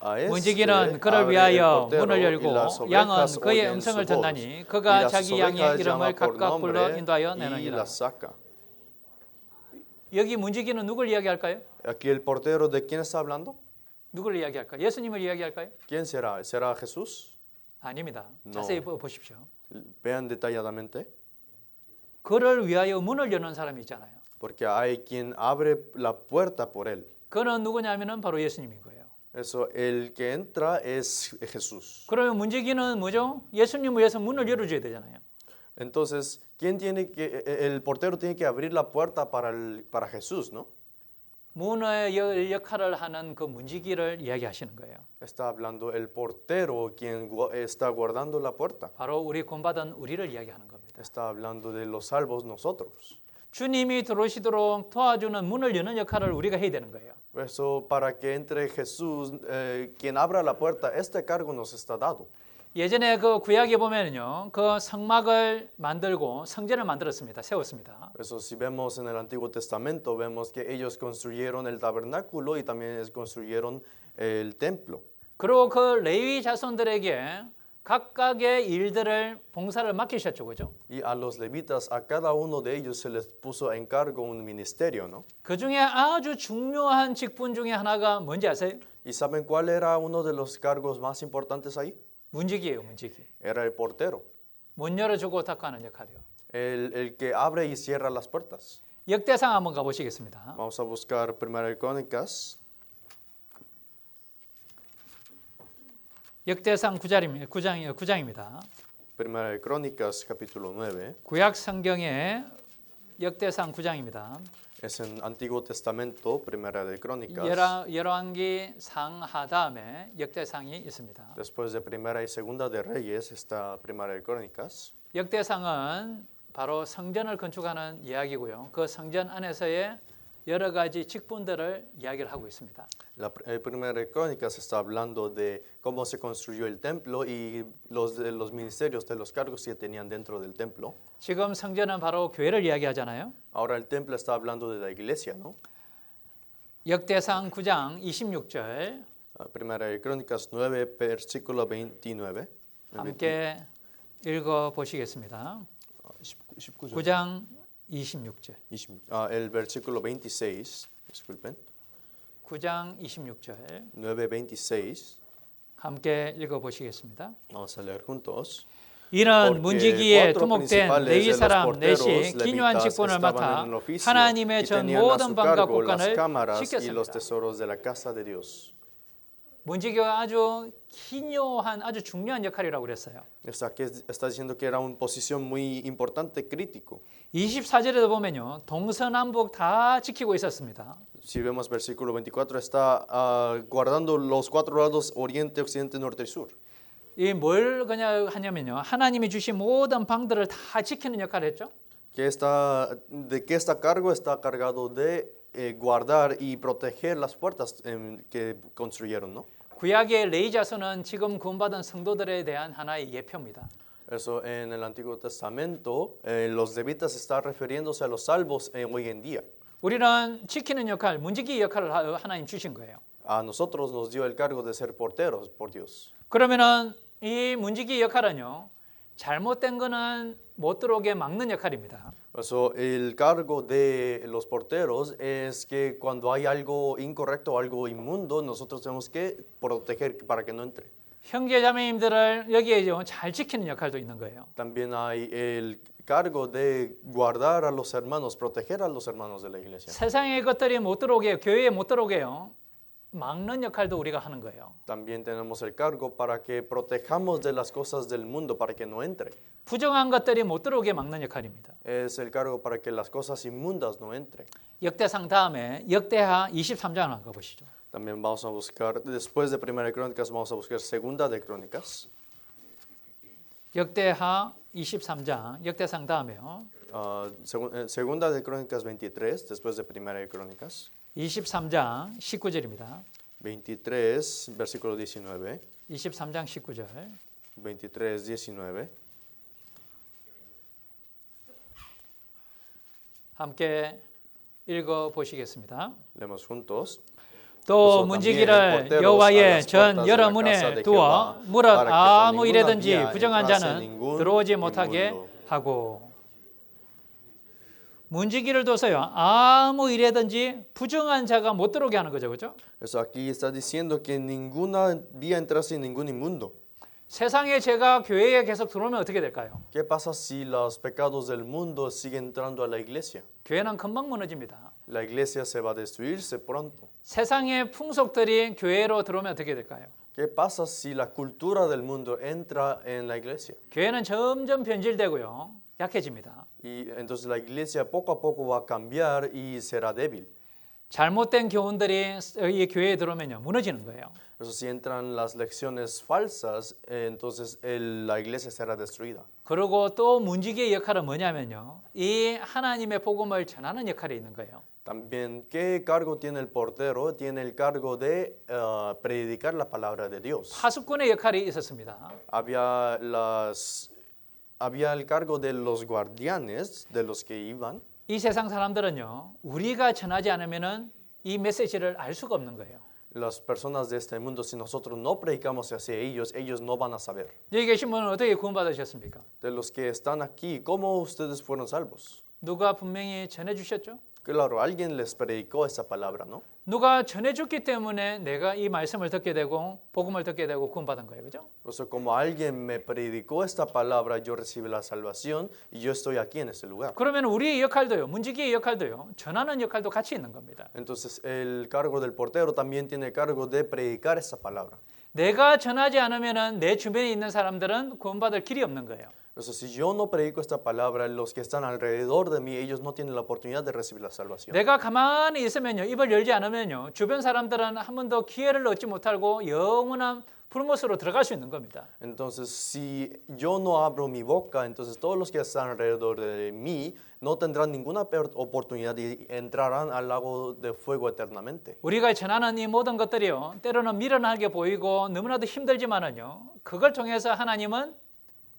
A este 문지기는 그를 abre el 위하여 portero 문을 y 열고 las 양은 ovejas 그의 oyen su 음성을 voz. 듣나니 Y 그가 las 자기 양의 ovejas 이름을 llama por 각각 불러 nombre 인도하여 y 내느니라. las saca. 여기 문지기는 누굴 이야기할까요? Aquí el portero, ¿de quién está hablando? 누구를 이야기할까요? 예수님을 이야기할까요? ¿Quién será? ¿Será Jesús? 아닙니다. No. 자세히 보십시오. Vean detalladamente. 그를 위하여 문을 여는 사람이 있잖아요. Porque hay quien abre la puerta por él. 그는 누구냐면은 바로 예수님인 거예요. Eso, el que entra es Jesús. 그러면 문지기는 뭐죠? 예수님을 위해서 문을 열어줘야 되잖아요. Entonces, el portero tiene que abrir la puerta para Jesús, ¿no? 문의 역할을 하는 그 문지기를 이야기하시는 거예요. Está hablando el portero quien está guardando la puerta. 바로 우리 구원받은 우리를 이야기하는 겁니다. Está hablando de los salvos nosotros. 주님이 들어오시도록 도와주는 문을 여는 역할을 우리가 해야 되는 거예요. Por eso, para que entre Jesús, quien abra la puerta, este cargo nos está dado. 예전에 그 구약에 보면요, 그 성막을 만들고 성전을 만들었습니다. 세웠습니다. Por eso, si vemos en el Antiguo Testamento, vemos que ellos construyeron el tabernáculo y también construyeron el templo. 그리고 그 레위 자손들에게 각각의 일들을 봉사를 맡기셨죠, 그죠? Y a los levitas, a cada uno de ellos se les puso en cargo un ministerio, ¿no? 그 중에 아주 중요한 직분 중에 하나가 뭔지 아세요? ¿Y saben cuál era uno de los cargos más importantes ahí? 문지기예요, 문지기. Era el portero, 문 열어주고 닫고하는 역할이요. el que abre y cierra las puertas. 역대상 한번 가보시겠습니다. Vamos a buscar Primera de Crónicas, 역대상 9장입니다. Primera de Crónicas, capítulo 9. 구약 성경의 역대상 9장입니다. Es en Antiguo Testamento, Primera de Crónicas. 열왕기 상하 다음에 역대상이 있습니다. Después de Primera y Segunda de Reyes está Primera de Crónicas. 역대상은 바로 성전을 건축하는 이야기고요. 그 성전 안에서의 여러 가지 직분들을 이야기를 하고 있습니다. El Primera de Crónicas está hablando de cómo se construyó el templo y los ministerios de los cargos que tenían dentro del templo. 지금 성전은 바로 교회를 이야기하잖아요. Ahora el templo está hablando de la iglesia, ¿no? 역대상 9장 26절 Primera de Crónicas 9, versículo 29. 함께 읽어 보시겠습니다. 19절. 9장 26절. El versículo 26, disculpen. 9장 26절 9:26. 함께 읽어 보시겠습니다. Vamos a leer juntos. 이는 문지기에 cuatro 두목된 principales 레위 de los 사람 porteros 넷이 기묘한 levitas 직분을 estaban 맡아 en el oficio 하나님의 y 전 tenían a 모든 su 방과 cargo las 곳간을 cámaras y 지켰습니다. los tesoros de la casa de Dios. 문지기가 아주 기묘한 아주 중요한 역할이라고 그랬어요. Está diciendo que era una posición muy importante, crítico. 24절에도 보면요. 동서남북 다 지키고 있었습니다. Si vemos versículo 24, está guardando los cuatro lados, oriente, occidente, norte y sur. 이 뭘 그냥 하냐면요. 하나님이 주신 모든 방들을 다 지키는 역할을 했죠. ¿De qué está cargo? Está cargado de guardar y proteger las puertas que construyeron, ¿no? 구약의 레위 자손은 지금 구원받은 성도들에 대한 하나의 예표입니다. Eso en el Antiguo Testamento, los levitas están refiriéndose a los salvos hoy en día. 우리는 지키는 역할, 문지기 역할을 하나님 주신 거예요. A nosotros nos dio el cargo de ser porteros por Dios. 그러면은 이 문지기 역할은요. 잘못된 거는 못 들어오게 막는 역할입니다. Eso, el cargo de los porteros es que cuando hay algo incorrecto o algo inmundo, nosotros tenemos que proteger para que no entre. 형제 자매님들을 여기에 잘 지키는 역할도 있는 거예요. También hay el cargo de guardar a los hermanos, proteger a los hermanos de la iglesia. 세상의 것들이 못 들어오게, 교회에 못 들어오게요. 막는 역할도 우리가 하는 거예요. También tenemos el cargo para que protejamos de las cosas del mundo para que no entre. 부정한 것들이 못 들어오게 막는 역할입니다. Es el cargo para que las cosas inmundas no entren. 역대상 다음에 역대하 23장을 한번 가보시죠. También vamos a buscar, después de Primera de Crónicas, vamos a buscar Segunda de Crónicas. 역대하 23장, 역대상 다음에요. Segunda de Crónicas 23, después de Primera de Crónicas. 23장 19절입니다. 23, versículo 19. 23장 19절. 23, 19. 함께 읽어 보시겠습니다. Leemos juntos. 또 문지기를 여호와의 전 여러 문에 두어 무릇 아무 일에든지 부정한 자는 들어오지 못하게 하고. 문지기를 둬서요. 아무 일에든지 부정한 자가 못 들어오게 하는 거죠. 그렇죠? Eso aquí está diciendo que ninguna vía entrase ningún inmundo. 세상의 죄가 교회에 계속 들어오면 어떻게 될까요? ¿Qué pasa si los pecados del mundo siguen entrando a la iglesia? 교회는 금방 무너집니다. La iglesia se va a destruirse pronto. 세상의 풍속들이 교회로 들어오면 어떻게 될까요? ¿Qué pasa si la cultura del mundo entra en la iglesia? 교회는 점점 변질되고요. 약해집니다. Y entonces la iglesia poco a poco va a cambiar y será débil. 잘못된 교훈들이 이 교회에 들어오면요 무너지는 거예요. Eso si entran las lecciones falsas, entonces la iglesia será destruida. 그리고 또 문지기의 역할은 뭐냐면요, 이 하나님의 복음을 전하는 역할이 있는 거예요. También, ¿qué cargo tiene el portero? Tiene el cargo de predicar la palabra de Dios. 파수꾼의 역할이 있었습니다. Había el cargo de los guardianes, de los que iban. 이 세상 사람들은요, 우리가 전하지 않으면은 이 메시지를 알 수가 없는 거예요. Las personas de este mundo, si nosotros no predicamos hacia ellos, ellos no van a saber. 여기 계신 분은 어떻게 구원받으셨습니까? De los que están aquí, ¿cómo ustedes fueron salvos? 누가 분명히 전해주셨죠? Claro, alguien les predicó esa palabra, ¿no? 누가 전해줬기 때문에 내가 이 말씀을 듣게 되고 복음을 듣게 되고 구원받은 거예요, 그죠? O sea, como alguien me predicó esta palabra, yo recibí la salvación y yo estoy aquí en ese lugar. 그러면 우리의 역할도요, 문지기의 역할도요, 전하는 역할도 같이 있는 겁니다. Entonces, el cargo del portero también tiene el cargo de predicar esa palabra. 내가 전하지 않으면은 내 주변에 있는 사람들은 구원받을 길이 없는 거예요. O sea, si yo no predico esta palabra, los que están alrededor de mí, ellos no tienen la oportunidad de recibir la salvación. 내가 가만히 있으면요, 입을 열지 않으면요, 주변 사람들은 한 번도 기회를 얻지 못하고 영원한 불못으로 들어갈 수 있는 겁니다. Entonces, si yo no abro mi boca, entonces todos los que están alrededor de mí no tendrán ninguna oportunidad y entrarán al lago de fuego eternamente. 우리가 전하는 이 모든 것들이요, 때로는 미련하게 보이고 너무나도 힘들지만은요, 그걸 통해서 하나님은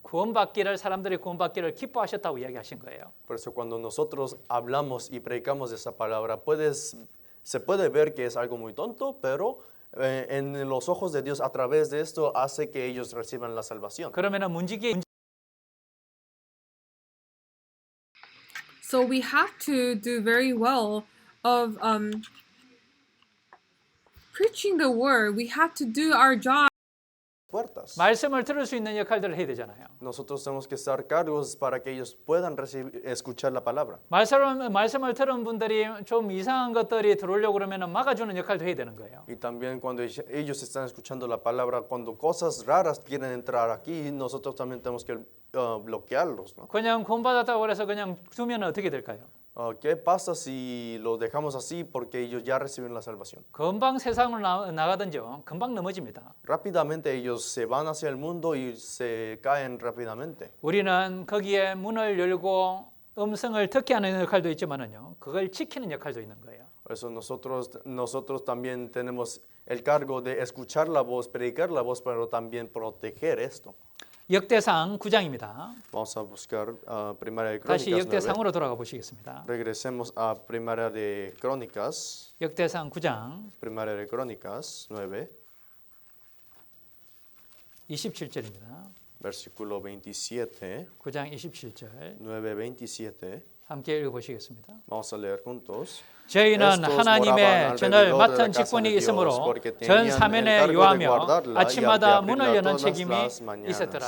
구원받기를, 사람들이 구원받기를 기뻐하셨다고 이야기하신 거예요. Por eso cuando nosotros hablamos y predicamos esa palabra, se puede ver que es algo muy tonto, pero en los ojos de Dios a través de esto hace que ellos reciban la salvación. 그러면은 문지기 So we have to do very well of preaching the word. We have to do our job. Puertas. 말씀을 들을 수 있는 역할들을 해야 되잖아요. Nosotros tenemos que estar cargos para que ellos puedan escuchar la palabra. 말씀을 들은 분들이 좀 이상한 것들이 들어오려고 그러면 막아주는 역할도 해야 되는 거예요. Y también cuando ellos están escuchando la palabra, cuando cosas raras quieren entrar aquí, nosotros también tenemos que bloquearlos, ¿no? 그냥 구원받았다고 해서 그냥 두면 어떻게 될까요? ¿Qué pasa si los dejamos así porque ellos ya reciben la salvación? 금방 세상을 나가든지요, 금방 넘어집니다. Rápidamente ellos se van hacia el mundo y se caen rápidamente. 우리는 거기에 문을 열고 음성을 듣게 하는 역할도 있지만은요, 그걸 지키는 역할도 있는 거예요. Por eso nosotros también tenemos el cargo de escuchar la voz, predicar la voz, pero también proteger esto. 역대상 9장입니다. Vamos a buscar Primera de 다시 Crónicas 9. 역대상으로 돌아가 보시겠습니다. Regresemos a Primera de Crónicas. 역대상 9장 Primera de Crónicas 9, 27절입니다. versículo 27. 9장 27절 9:27. 함께 읽어보시겠습니다. Vamos a leer juntos. 저희는 하나님의 전을 맡은 직분이 있으므로 전 사면에 요하며 아침마다 문을 여는 책임이 있었더라.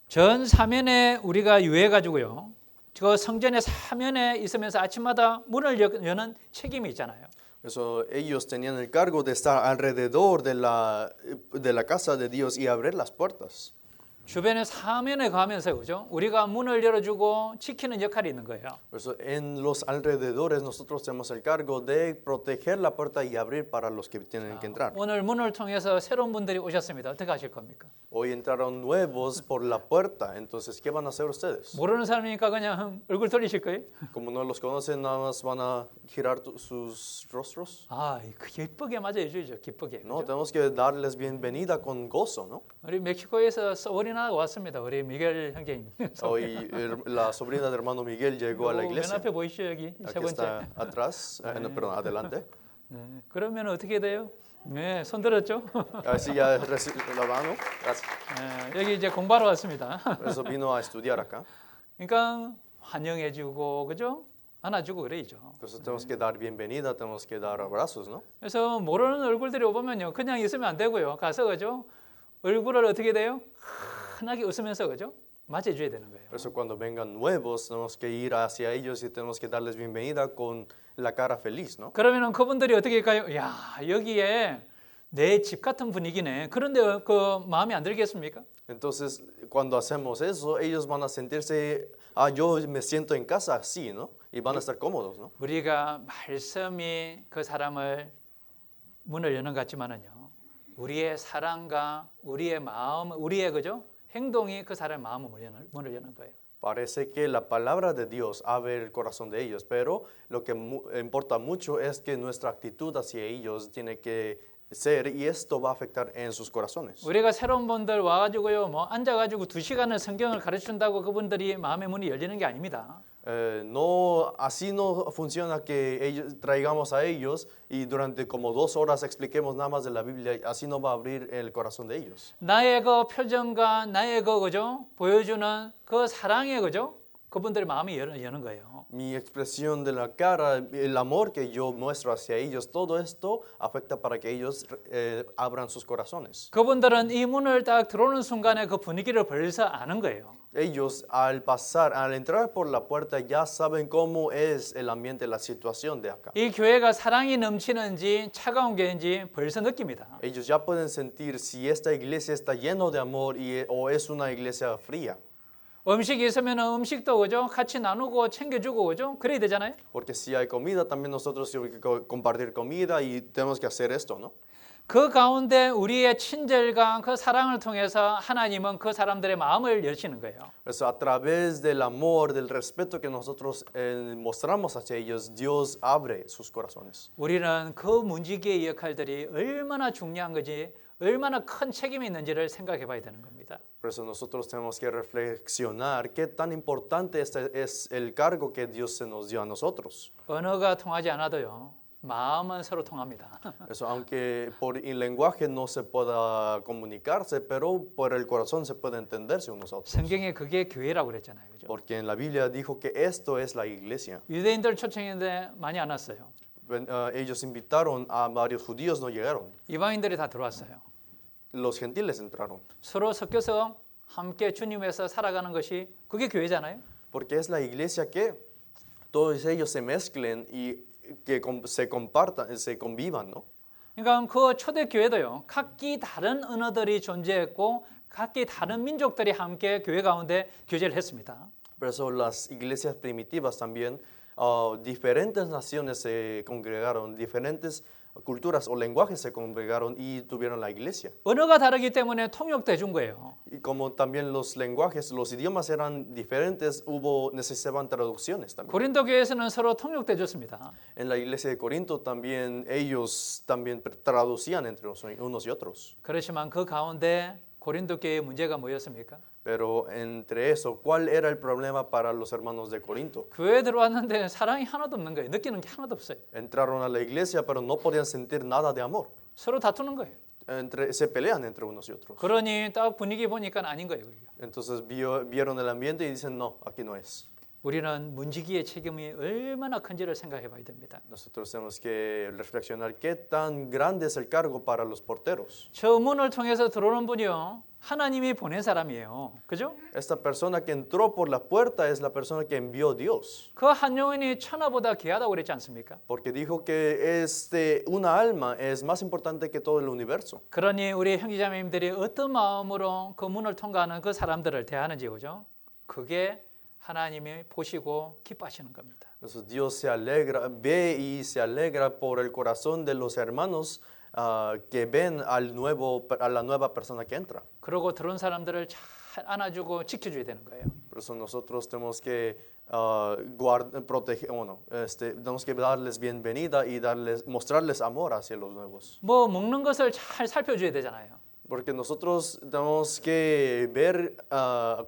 전 사면에 우리가 유해가지고요, 그 성전의 사면에 있으면서 아침마다 문을 여는 책임이 있잖아요. Eso, ellos tenían el cargo de estar alrededor de la casa de Dios y abrir las puertas. 주변의 사면에 가면서 그죠? 우리가 문을 열어주고 지키는 역할이 있는 거예요. Por eso, en los alrededores nosotros tenemos el cargo de proteger la puerta y abrir para los que tienen que entrar. 오늘 문을 통해서 새로운 분들이 오셨습니다. 어떻게 하실 겁니까? Hoy entraron nuevos por la puerta, entonces ¿qué van a hacer ustedes? 모르는 사람이니까 그냥 얼굴 돌리실 거예요? Como no los conocen, nada más van a girar sus rostros. 아, 기쁘게 맞이해 주죠. 기쁘게. No, 그죠? tenemos que darles bienvenida con gozo, ¿no? 우리 멕시코에서 소리나 왔습니다. 우리 미겔 형제님. Hoy la sobrina de hermano Miguel llegó a la 맨 iglesia. 앞에 보이시죠 여기 세 Aquí 번째. está atrás, no, perdón, adelante. 네, 그러면 어떻게 돼요? 네, 손 들었죠? Así ya la mano. Gracias. 네, 여기 이제 공부하러 왔습니다. Por eso vino a estudiar acá. 그러니까 환영해주고 그죠? 안아주고 그래야죠. Entonces tenemos que dar bienvenida, tenemos que dar abrazos, ¿no? 그래서 모르는 얼굴들이 오면요, 그냥 있으면 안 되고요. 가서 그죠? 얼굴을 어떻게 돼요? 환하게 웃으면서 그죠? 맞이해줘야 되는 거예요. Por eso cuando vengan nuevos tenemos que ir hacia ellos y tenemos que darles bienvenida con la cara feliz, ¿no? 그러면은 그분들이 어떻게 할까요? 야, 여기에 내 집 같은 분위기네. 그런데 그 마음에 안 들겠습니까? Entonces, cuando hacemos eso, ellos van a sentirse, yo me siento en casa así, ¿no? Y van a estar cómodos, ¿no? 우리가 말씀이 그 사람을 문을 여는 것 같지만은요. 우리의 사랑과 우리의 마음, 우리의 그죠? 행동이 그 사람의 마음의 문을 여는 거예요. Parece que la palabra de Dios abre el corazón de ellos, pero lo que importa mucho es que nuestra actitud hacia ellos tiene que ser, y esto va a afectar en sus corazones. 우리가 새로운 분들 와가지고요, 뭐 앉아가지고 2시간을 성경을 가르친다고 그분들이 마음의 문이 열리는 게 아닙니다. No, así no funciona que traigamos a ellos y durante como 2 horas expliquemos nada más de la Biblia, así no va a abrir el corazón de ellos. 나의 그 표정과 나의 그 그죠? 보여주는 그 사랑의 그죠? 그분들의 마음이 여는 거예요. Mi expresión de la cara, el amor que yo muestro hacia ellos, todo esto afecta para que ellos abran sus corazones. 그분들은 이 문을 딱 들어오는 순간에 그 분위기를 벌써 아는 거예요. Ellos al entrar por la puerta ya saben cómo es el ambiente, la situación de acá. 이 교회가 사랑이 넘치는지 차가운 교회인지 벌써 느낍니다. Ellos ya pueden sentir si esta iglesia está lleno de amor o es una iglesia fría. 음식이 있으면 음식도 그죠? 같이 나누고 챙겨주고 그죠? 그래야 되잖아요. Porque si hay comida, también nosotros tenemos que compartir comida y tenemos que hacer esto, ¿no? 그 가운데 우리의 친절과 그 사랑을 통해서 하나님은 그 사람들의 마음을 여시는 거예요. Eso, a través del amor, del respeto que nosotros mostramos hacia ellos, Dios abre sus corazones. 우리는 그 문지기의 역할들이 얼마나 중요한 건지, 얼마나 큰 책임이 있는지를 생각해 봐야 되는 겁니다. Por eso nosotros tenemos que reflexionar qué tan importante es el cargo que Dios se nos dio a nosotros. 언어가 통하지 않아도요. 마음은 서로 통합니다. Eso, aunque por el lenguaje no se pueda comunicarse, pero por el corazón se puede entenderse unos a otros. 성경에 그게 교회라고 그랬잖아요. 그죠? Porque en la Biblia dijo que esto es la iglesia. 유대인들 초청했는데 많이 안 왔어요. Ellos invitaron a varios judíos, no llegaron. 이방인들이 다 들어왔어요. Los gentiles entraron. 서로 섞여서 함께 주님에서 살아가는 것이 그게 교회잖아요. Porque es la iglesia que todos ellos se mezclen y que se compartan, se convivan, ¿no? 그러니까 그 초대 교회도요. 각기 다른 언어들이 존재했고 각기 다른 민족들이 함께 교회 가운데 교제를 했습니다. Por eso las iglesias primitivas también, diferentes naciones se congregaron, diferentes culturas o lenguajes se congregaron y tuvieron la iglesia. 언어가 다르기 때문에 통역돼 준 거예요. Y como también los lenguajes, los idiomas eran diferentes, necesitaban traducciones también. 고린도 교회에서는 서로 통역돼 줬습니다. En la iglesia de Corinto también ellos también traducían entre unos y otros. 그렇지만 그 가운데 고린도 교회의 문제가 뭐였습니까? Pero entre eso, ¿cuál era el problema para los hermanos de Corinto? 교회에 들어왔는데 사랑이 하나도 없는 거예요. 느끼는 게 하나도 없어요. Entraron a la iglesia, pero no podían sentir nada de amor. 서로 다투는 거예요. Se pelean entre unos y otros. 그러니 딱 분위기 보니까 아닌 거예요. 그게. Entonces vieron el ambiente y dicen, no, aquí no es. 우리는 문지기의 책임이 얼마나 큰지를 생각해 봐야 됩니다. Nosotros tenemos que reflexionar qué tan grande es el cargo para los porteros. 저 문을 통해서 들어오는 분이요. 하나님이 보낸 사람이에요. 그죠? Esta persona que entró por la puerta es la persona que envió Dios. 그 한 영혼이 천하보다 귀하다고 그랬지 않습니까? Porque dijo que una alma es más importante que todo el universo. 그러니 우리 형제자매님들이 어떤 마음으로 그 문을 통과하는 그 사람들을 대하는지 그죠? 그게 하나님이 보시고 기뻐하시는 겁니다. Entonces Dios se alegra, ve y se alegra por el corazón de los hermanos que ven a la nueva persona que entra. 그러고 들어온 사람들을 잘 안아주고 지켜줘야 되는 거예요. Por eso nosotros tenemos que proteger, tenemos que darles bienvenida y mostrarles amor hacia los nuevos. 뭐 먹는 것을 잘 살펴줘야 되잖아요. Porque nosotros tenemos que ver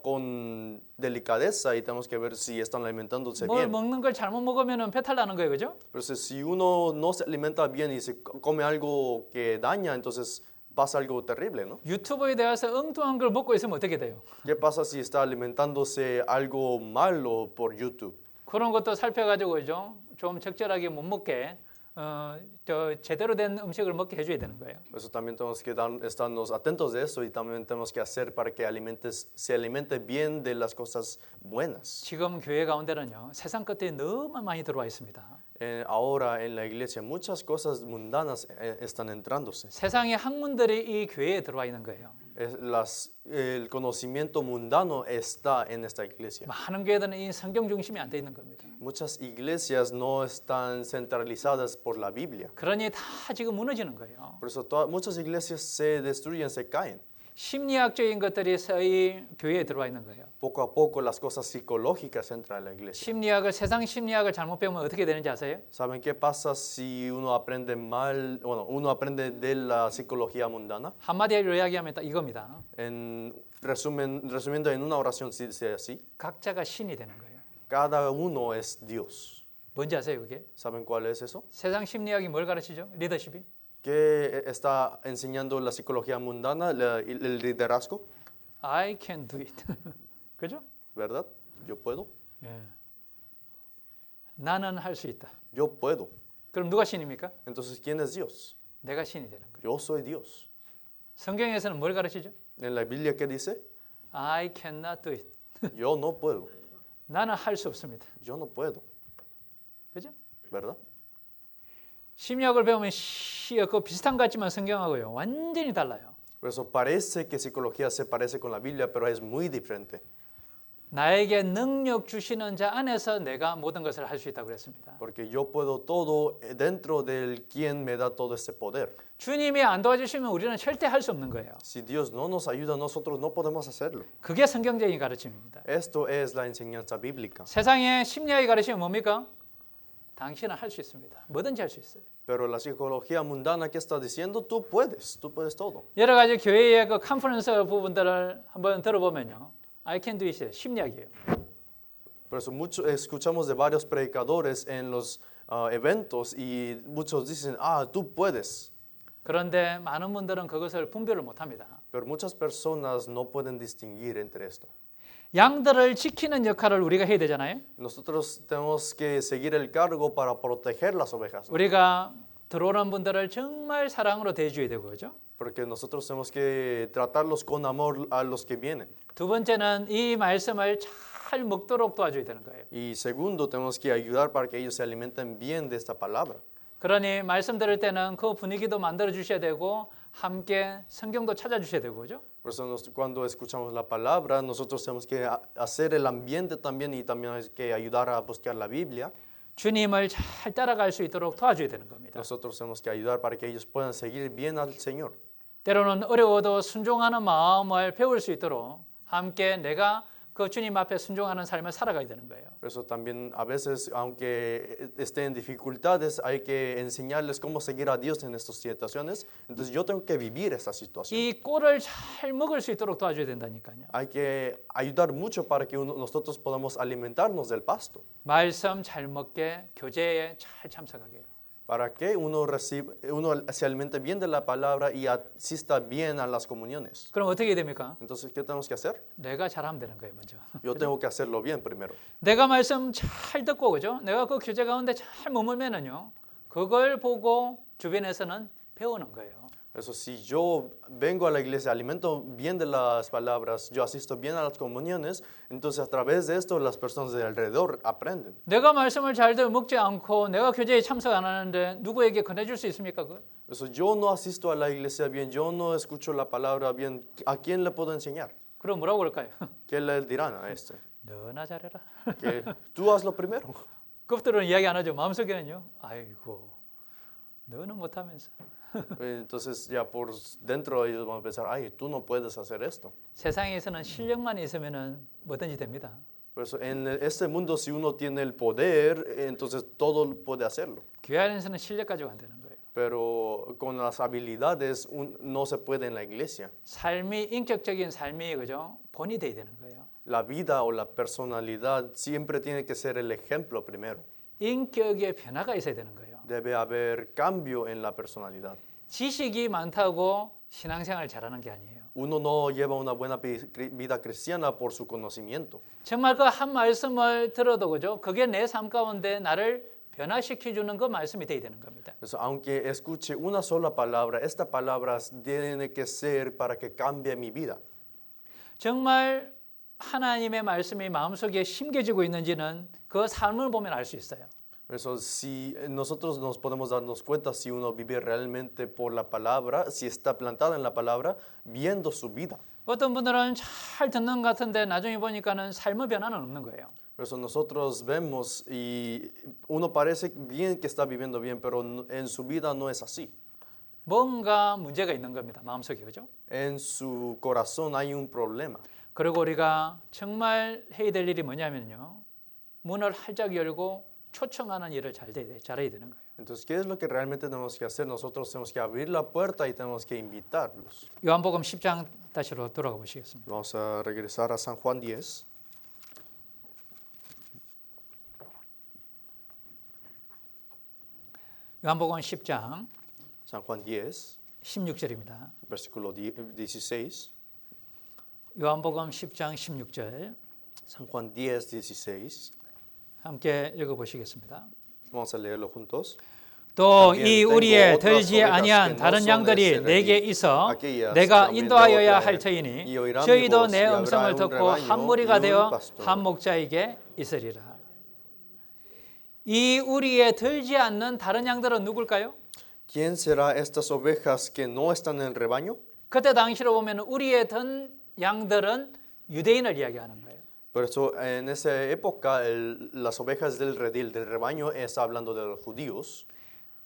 con delicadeza y tenemos que ver si están alimentándose 뭘 bien. 먹는 걸 잘못 먹으면 배탈 나는 거예요, 그죠? Pero si uno no se alimenta bien y se come algo que daña, entonces pasa algo terrible, ¿no? 유튜브에 대해서 엉뚱한 걸 먹고 있으면 어떻게 돼요? ¿Qué pasa si está alimentándose algo malo por YouTube? 그런 것도 살펴가지고 그죠? 좀 적절하게 못 먹게 제대로 된 음식을 먹게 해줘야 되는 거예요. Eso también tenemos que estarnos atentos de eso y también tenemos que hacer para que se alimente bien de las cosas buenas. 지금 교회 가운데는요 세상 것들이 너무 많이 들어와 있습니다. Ahora en la iglesia muchas cosas mundanas están entrándose. 세상의 학문들이 이 교회에 들어와 있는 거예요. El conocimiento mundano está en esta iglesia. 많은 교회들은 이 성경 중심이 안 돼 있는 겁니다. Muchas iglesias no están centralizadas por la Biblia. 그러니 다 지금 무너지는 거예요. Por eso muchas iglesias se destruyen, se caen. 심리학적인 것들이 이 교회에 들어와 있는 거예요. Poco a poco las cosas psicológicas entran a la iglesia. 심리학을 세상 심리학을 잘못 배우면 어떻게 되는지 아세요? ¿Saben qué pasa si uno aprende mal, bueno, uno aprende de la psicología mundana? 한마디로 이야기하면 딱 이겁니다. Resumiendo en una oración, si dice así, 각자가 신이 되는 거예요. cada uno es Dios. 뭔지 아세요, 그게? ¿Saben cuál es eso? 세상 심리학이 뭘 가르치죠? 리더십이? ¿Qué está enseñando la psicología mundana, el liderazgo? I can do it. 그죠? ¿Verdad? Yo puedo. 예. 나는 할 수 있다. Yo puedo. 그럼 누가 신입니까? Entonces, ¿quién es Dios? 내가 신이 되는 거예요. Yo soy Dios. 성경에서는 뭘 가르치죠? En la Biblia, ¿qué dice? I cannot do it. Yo no puedo. 나는 할 수 없습니다. Yo no puedo. 그죠? ¿Verdad? 심리학을 배우면 그 비슷한 것 같지만 성경하고요. 완전히 달라요. Por eso parece que psicología se parece con la Biblia, pero es muy diferente. 나에게 능력 주시는 자 안에서 내가 모든 것을 할 수 있다고 그랬습니다. Porque yo puedo todo dentro del quien me da todo ese poder. 주님이 안 도와주시면 우리는 절대 할 수 없는 거예요. Si Dios no nos ayuda, nosotros no podemos hacerlo. 그게 성경적인 가르침입니다. Esto es la enseñanza bíblica. 세상에 심리학이 가르치면 뭡니까? 당신은 할 수 있습니다. 뭐든지 할 수 있어요. Pero la psicología mundana, ¿qué está diciendo? Tú puedes todo. 여러 가지 교회의 그 컨퍼런스 부분들을 한번 들어보면요. I can do it. 심리학이에요. Por eso escuchamos de varios predicadores en los eventos y muchos dicen, tú puedes. 그런데 많은 분들은 그것을 분별을 못합니다. Pero muchas personas no pueden distinguir entre esto. 양들을 지키는 역할을 우리가 해야 되잖아요. Nosotros tenemos que seguir el cargo para proteger las ovejas. 우리가 들어오는 분들을 정말 사랑으로 대해줘야 되고 그죠? Porque nosotros tenemos que tratarlos con amor a los que vienen. 두 번째는 이 말씀을 잘 먹도록 도와줘야 되는 거예요. Y segundo, tenemos que ayudar para que ellos se alimenten bien de esta palabra. 그러니 말씀 들을 때는 그 분위기도 만들어 주셔야 되고 함께 성경도 찾아주셔야 되고 그죠? Por eso cuando escuchamos la palabra, nosotros tenemos que hacer el ambiente también y también hay que ayudar a buscar la Biblia. 주님을 잘 따라갈 수 있도록 도와줘야 되는 겁니다. Nosotros tenemos que ayudar para que ellos puedan seguir bien al Señor. 때로는 어려워도 순종하는 마음을 배울 수 있도록 함께 내가 그 주님 앞에 순종하는 삶을 살아가야 되는 거예요. Por eso también a veces, aunque estén en dificultades, hay que enseñarles cómo seguir a Dios en estas situaciones. Entonces yo tengo que vivir esa situación. 이 꼴을 잘 먹을 수 있도록 도와줘야 된다니까요. Hay que ayudar mucho para que nosotros podamos alimentarnos del pasto. 말씀 잘 먹게 교제에 잘 참석하게 해요. Para que uno se alimente bien de la palabra y asista bien a las comuniones. 그럼 어떻게 됩니까? Entonces, ¿qué tenemos que hacer? 내가 잘하면 되는 거예요, 먼저. Yo tengo que hacerlo bien primero. 내가 말씀 잘 듣고 그죠? 내가 그 교제 가운데 잘 머물면은요. 그걸 보고 주변에서는 배우는 거예요. Eso, si yo vengo a la iglesia, alimento bien de las palabras, yo asisto bien a las comuniones, entonces a través de esto las personas de alrededor aprenden. 내가 말씀을 잘 먹지 않고 내가 교제에 참석 안 하는데 누구에게 권해줄 수 있습니까? 그걸? Eso, yo no asisto a la iglesia bien, yo no escucho la palabra bien, ¿a quién le puedo enseñar? 그럼 뭐라고 그럴까요? ¿Qué le dirán a este? 너나 잘해라. Que tú hazlo primero. 그것들은 이야기 안 하죠. 마음속에는요. 아이고, 너는 못하면서. Entonces ya por dentro ellos van a pensar, ay, tú no puedes hacer esto. 세상에서는 실력만 있으면은 뭐든지 됩니다. Por eso en este mundo si uno tiene el poder, entonces todo puede hacerlo. 교회 안에서는 실력 가지고 안 되는 거예요. Pero con las habilidades no se puede en la iglesia. 삶이 인격적인 삶이 그죠? 본이 돼야 되는 거예요. La vida o la personalidad siempre tiene que ser el ejemplo primero. 인격의 변화가 있어야 되는 거예요. Debe haber cambio en la personalidad. 지식이 많다고 신앙생활 잘하는 게 아니에요. Uno no lleva una buena vida cristiana por su conocimiento. 정말 그 한 말씀을 들어도 그죠? 그게 내 삶 가운데 나를 변화시켜 주는 그 말씀이 돼야 되는 겁니다. Eso, aunque escuche una sola palabra, esta palabra tiene que ser para que cambie mi vida. 정말 하나님의 말씀이 마음속에 심겨지고 있는지는 그 삶을 보면 알 수 있어요. Por eso, si nosotros nos podemos darnos cuenta si uno vive realmente por la palabra, si está plantada en la palabra, viendo su vida. 어떤 분들은 잘 듣는 것 같은데 나중에 보니까는 삶의 변화는 없는 거예요. Por eso nosotros vemos y uno parece bien que está viviendo bien, pero en su vida no es así. 뭔가 문제가 있는 겁니다. 마음속에, 그죠? En su corazón hay un problema. 그리고 우리가 정말 해야 될 일이 뭐냐면요. 문을 활짝 열고 초청하는 일을 잘해야 되는 거예요. Entonces, ¿qué es lo que realmente tenemos que hacer? Nosotros tenemos que abrir la puerta y tenemos que invitarlos. 요한복음 10장 다시로 돌아가 보시겠습니다. Vamos a regresar a San Juan 10. 요한복음 10장 San Juan 10, 16절입니다. versículo 16. 요한복음 10장 16절 San Juan 10, 16. 함께 읽어보시겠습니다. Vamos a leerlo juntos. 또 이 우리의 들지 아니한 다른 양들이 내게 있어 내가 인도하여야 할 터이니 저희도 내 음성을 듣고 한 무리가 되어 한 목자에게 있으리라. 이 우리의 들지 않는 다른 양들은 누굴까요? ¿Quién será estas ovejas que no están en el rebaño? 그때 당시로 보면 우리의 든 양들은 유대인을 이야기하는 거예요. Por eso, en esa época, las ovejas del redil, del rebaño, está hablando de los judíos.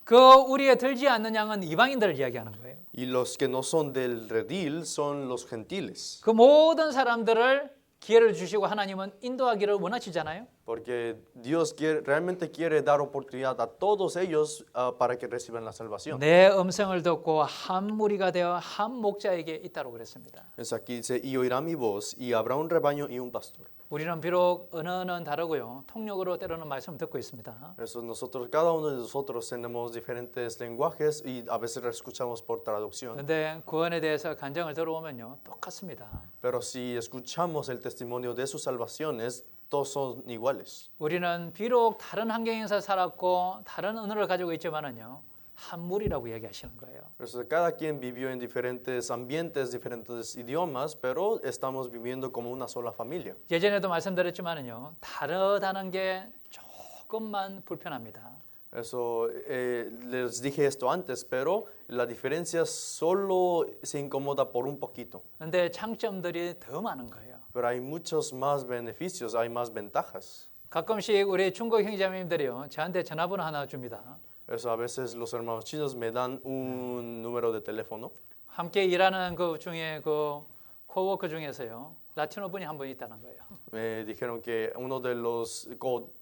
그 우리의 들지 않는 양은 이방인들을 이야기하는 거예요. Y los que no son del redil son los gentiles. 그 모든 사람들을 기회를 주시고 하나님은 인도하기를 원하시잖아요. Porque Dios realmente quiere dar oportunidad a todos ellos para que reciban la salvación. 내 음성을 듣고 한 무리가 되어 한 목자에게 있다고 그랬습니다. Es aquí dice, y oirá mi voz, y habrá un rebaño y un pastor. 우리는 비록 언어는 다르고요. 통역으로 때로는 말씀을 듣고 있습니다. Por eso nosotros, cada uno de nosotros tenemos diferentes lenguajes y a veces escuchamos por traducción. 그런데 구원에 대해서 간증을 들어보면요. 똑같습니다. Pero si escuchamos el testimonio de sus salvaciones, todos son iguales. 우리는 비록 다른 환경에서 살았고 다른 언어를 가지고 있지만은요. 한 무리라고 이야기하시는 거예요. Por eso cada quien vivió en diferentes ambientes, diferentes idiomas, pero estamos viviendo como una sola familia. 예전에도 말씀드렸지만은요. 다르다는 게 조금만 불편합니다. Eso les dije esto antes, pero la diferencia solo se incomoda por un poquito. 그런데 장점들이 더 많은 거예요. Pero hay muchos más beneficios, hay más ventajas. 가끔씩 우리 중국 형제자매님들이요. 저한테 전화번호 하나 줍니다. Eso a veces los hermanos chinos me dan un número de teléfono. 함께 일하는 그 중에 그 코워커 중에서요. 라티노 분이 한 분 있다는 거예요. Me dijeron que uno de los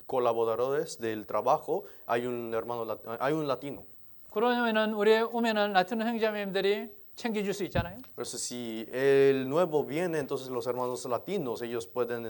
colaboradores del trabajo hay un hermano, hay un latino. 그러면은 우리 오면은 라티노 형제자매님들이 챙겨줄 수 있잖아요. Pero si el nuevo viene, entonces los hermanos latinos, ellos pueden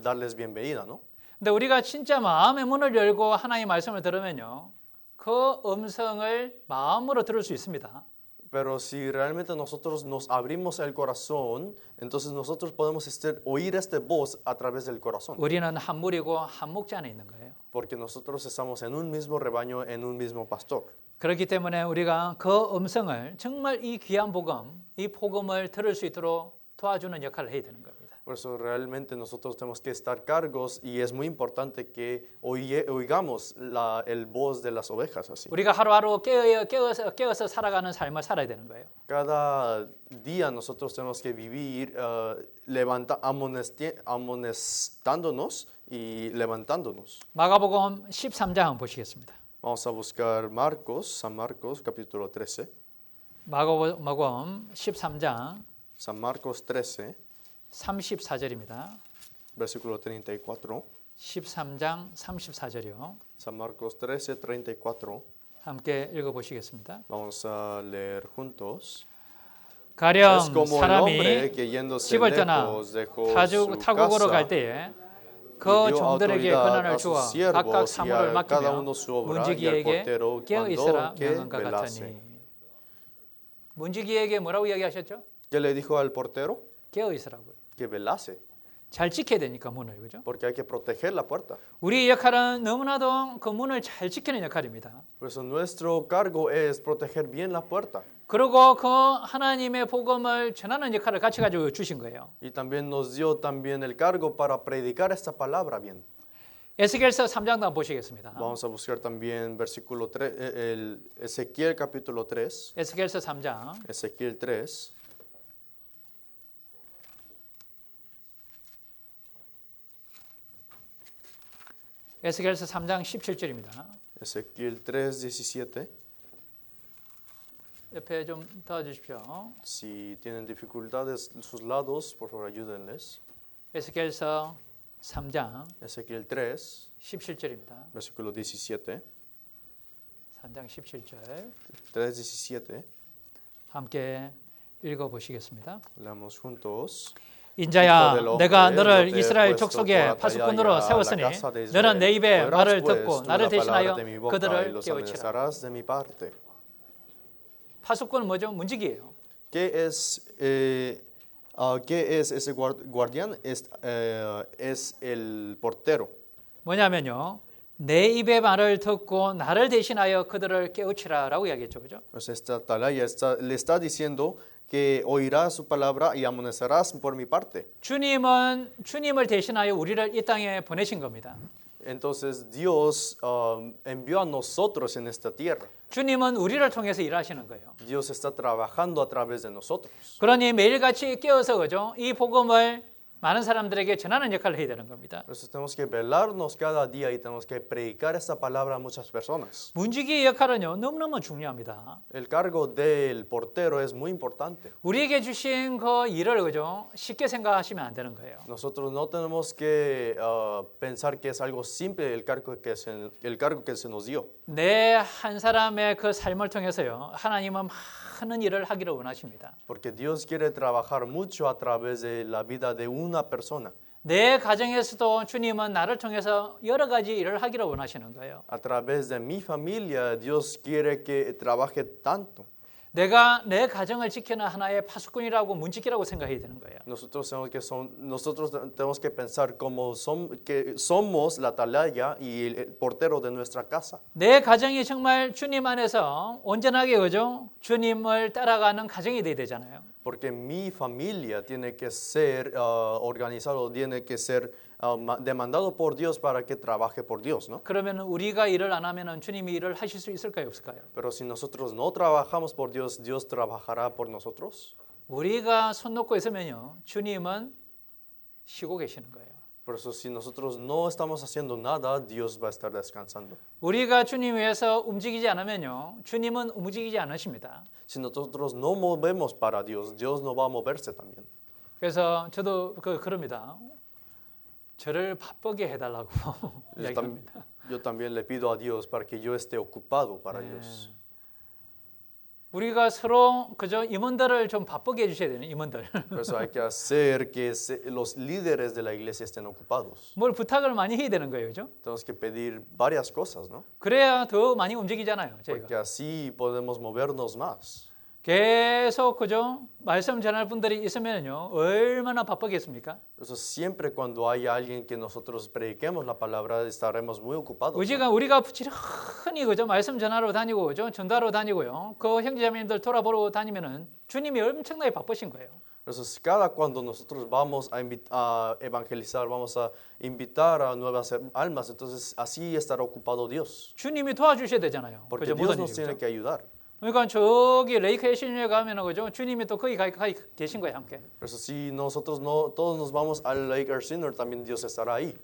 darles bienvenida, ¿no? 근데 우리가 진짜 마음의 문을 열고 하나님의 말씀을 들으면요. 그 음성을 마음으로 들을 수 있습니다. Pero si realmente nosotros nos abrimos el corazón, entonces nosotros podemos oír esta voz a través del corazón. 우리는 한 무리고 한 목자 안에 있는 거예요. Porque nosotros estamos en un mismo rebaño, en un mismo pastor. 그렇기 때문에 우리가 그 음성을 정말 이 귀한 복음, 이 복음을 들을 수 있도록 도와주는 역할을 해야 되는 겁니다. Por eso realmente nosotros tenemos que estar cargos y es muy importante que oigamos el voz de las ovejas así. 우리가 하루하루 깨어서 살아가는 삶을 살아야 되는 거예요. Cada día nosotros tenemos que vivir amonestándonos y levantándonos. 마가복음 13장 한번 보시겠습니다. Vamos a buscar San Marcos capítulo 13. 마가복음 13장 San Marcos 13, 34절입니다. versículo 34. 13장 34절이요. San Marcos 13, 34. 함께 읽어보시겠습니다. Vamos a leer juntos. 가령 Es como el 사람이 hombre que yéndose 집을 떠나 lejos dejó su 타국으로 갈 casa 때에 그 y dio 종들에게 autoridad 권한을 a 주어 sus 각각 siervos y 사물을 a cada 맡기며 uno su obra y al 문지기에게 portero 깨어 mandó 있으라 que 명한과 velase. 같으니. 문지기에게 뭐라고 이야기하셨죠? ¿Qué le dijo al portero? 깨어 있으라고요. Que velase, 잘 지켜야 되니까 문을, 그죠? porque hay que proteger la puerta. 우리의 역할은 너무나도 그 문을 잘 지키는 역할입니다. Por eso nuestro cargo es proteger bien la puerta. 그리고 그 하나님의 복음을 전하는 역할을 같이 가지고 주신 거예요. Y también nos dio también el cargo para predicar esta palabra bien. 에스겔서 3장도 한번 보시겠습니다. Vamos a buscar también versículo 3, el Ezequiel capítulo 3. 에스겔서 3장 Ezequiel 3. 에스겔서 3장 17절입니다. Ezequiel 3:17. 옆에 좀 도와주십시오. Si tienen dificultades en sus lados, por favor ayúdenles. 에스겔서 3장 Ezequiel 3, 17절입니다. versículo 17. 3장 17절 3:17. 함께 읽어보시겠습니다. Leamos juntos. 인자야, 내가 너를 너를 이스라엘 족속의 파수꾼으로 세웠으니 너는 내 입의 말을 듣고 나를 대신하여 그들을 깨우치라. 파수꾼은 뭐죠? 문지기예요. ¿Qué es ese guardián? Es el portero. 뭐냐면요, 내 입의 말을 듣고 나를 대신하여 그들을 깨우치라라고 이야기했죠, 그죠? Pues esta atalaya le está diciendo que oirás su palabra y amonestarás por mi parte. 주님을 대신하여 우리를 이 땅에 보내신 겁니다. Entonces Dios envió a nosotros en esta tierra. 주님은 우리를 통해서 일하시는 거예요. Dios está trabajando a través de nosotros. 그러니 매일같이 깨어서 그죠? 이 복음을 많은 사람들에게 전하는 역할을 해야 되는 겁니다. Por eso tenemos que velarnos cada día y tenemos que predicar esta palabra a muchas personas. 문지기의 역할은요, 너무너무 중요합니다. El cargo del portero es muy importante. 우리에게 주신 그 일을 그죠? 쉽게 생각하시면 안 되는 거예요. Nosotros no tenemos que pensar que es algo simple el cargo que se nos dio. 내 한 사람의 그 삶을 통해서요, 하나님은 많은 일을 하기를 원하십니다. Porque Dios quiere trabajar mucho a través de la vida de una persona. 내 가정에서도 주님은 나를 통해서 여러 가지 일을 하기를 원하시는 거예요. A través de mi familia, Dios quiere que trabaje tanto. 내가 내 가정을 지키는 하나의 파수꾼이라고 문지기라고 생각해야 되는 거예요. Nosotros tenemos que pensar que somos la atalaya y el portero de nuestra casa. 내 가정이 정말 주님 안에서 온전하게 그죠? 주님을 따라가는 가정이 돼야 되잖아요. Porque mi familia tiene que ser organizado, tiene que ser demandado por Dios para que trabaje por Dios, ¿no? 그러면 우리가 일을 안 하면은 주님이 일을 하실 수 있을까요, 없을까요? Pero si nosotros no trabajamos por Dios, ¿Dios trabajará por nosotros? 우리가 손 놓고 있으면요, 주님은 쉬고 계시는 거예요. Por eso si nosotros no estamos haciendo nada, Dios va a estar descansando. 우리가 주님 위해서 움직이지 않으면요, 주님은 움직이지 않으십니다. Si nosotros no movemos para Dios, Dios no va a moverse también. 그래서 저도 그럽니다. 저를 바쁘게 해달라고 이야기합니다. Yo también le pido a Dios para que yo esté ocupado para Dios. 우리가 서로 그저 임원들을 좀 바쁘게 해주셔야 되는 임원들. Por eso hay que hacer que los líderes de la iglesia estén ocupados. 뭘 부탁을 많이 해야 되는 거예요, 그죠? Tenemos que pedir varias cosas, ¿no? 그래야 더 많이 움직이잖아요, Porque 저희가. así podemos movernos más. 계속 그죠? 말씀 전할 분들이 있으면요, 얼마나 바쁘겠습니까? Por eso siempre cuando haya alguien que nosotros prediquemos la palabra estaremos muy ocupados. ¿no? 우리가 부지런히 그죠? 말씀 전하러 다니고 그죠? 전도하러 다니고요. 그 형제자매님들 돌아보러 다니면은 주님이 엄청나게 바쁘신 거예요. Por eso cada cuando nosotros vamos a evangelizar, vamos a invitar a nuevas almas, entonces así estará ocupado Dios. 주님이 도와주셔야 되잖아요. Porque 그죠? Dios 모든 nos tiene 일이죠. que ayudar. 그러니까 저기 레이크 해신에 가면은 그죠? 주님이 또 거기 가 계신 거예요, 함께. Por eso si nosotros no todos nos vamos al Lake Arsenal, también Dios estará ahí.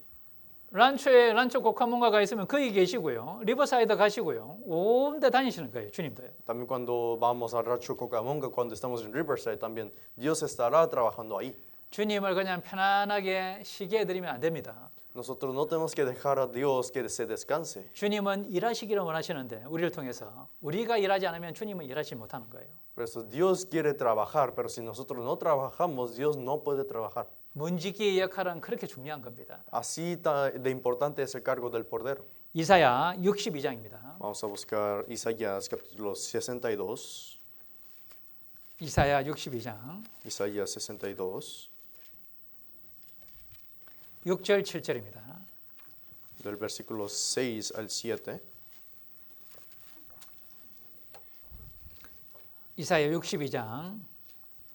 란초 곡화문가가 있으면 거기 계시고요. 리버사이드 가시고요. 온 데 다니시는 거예요, 주님도요. También cuando vamos al Rancho Cucamonga, cuando estamos en Riverside, también Dios estará trabajando ahí. 주님을 그냥 편안하게 쉬게 해드리면 안 됩니다. Nosotros no tenemos que dejar a Dios que se descanse. 주님은 일하시기를 원하시는데 우리를 통해서 우리가 일하지 않으면 주님은 일하지 못하는 거예요. Por eso Dios quiere trabajar, pero si nosotros no trabajamos, Dios no puede trabajar. 문지기의 역할은 그렇게 중요한 겁니다. Así de importante es el cargo del portero. 이사야 62장입니다. Vamos a buscar Isaías capítulo 62. 이사야 62장 Isaías 62, 6절 7절입니다. del versículo 6 al 7. 이사야 62장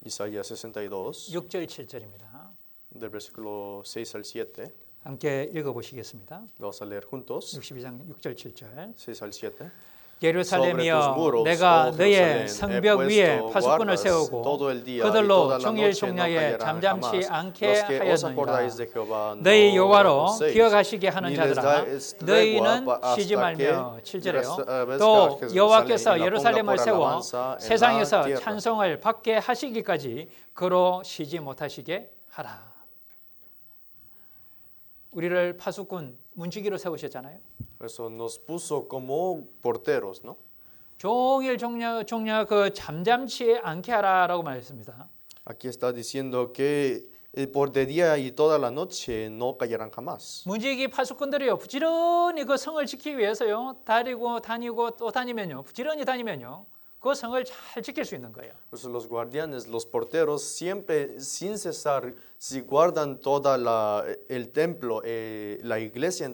Isaías 62, 6절 7절입니다. del versículo 6 al 7. 함께 읽어보시겠습니다. Vamos a leer juntos. 62장 6절 7절. 6 al 7. 예루살렘이여 내가 너의 성벽 위에 파수꾼을 세우고 그들로 종일 종야에 잠잠치 않게 하였느니라. 너희 여호와로 기억하시게 하는 자들아 너희는 쉬지 말며 7절에요. 또 여호와께서 예루살렘을 세워 세상에서 찬송을 받게 하시기까지 그로 쉬지 못하시게 하라. 우리를 파수꾼 문지기로 세우셨잖아요. Eso nos puso como porteros, ¿no? 종일 종야 그 잠잠치 않게 하라라고 말했습니다. Aquí está diciendo que por de día y toda la noche no callarán jamás. 문지기 파수꾼들이요 부지런히 그 성을 지키기 위해서요 다니고 또 다니면요 부지런히 다니면요 그 성을 잘 지킬 수 있는 거예요. Por eso los guardianes, los porteros siempre sin cesar si guardan toda el templo, la iglesia,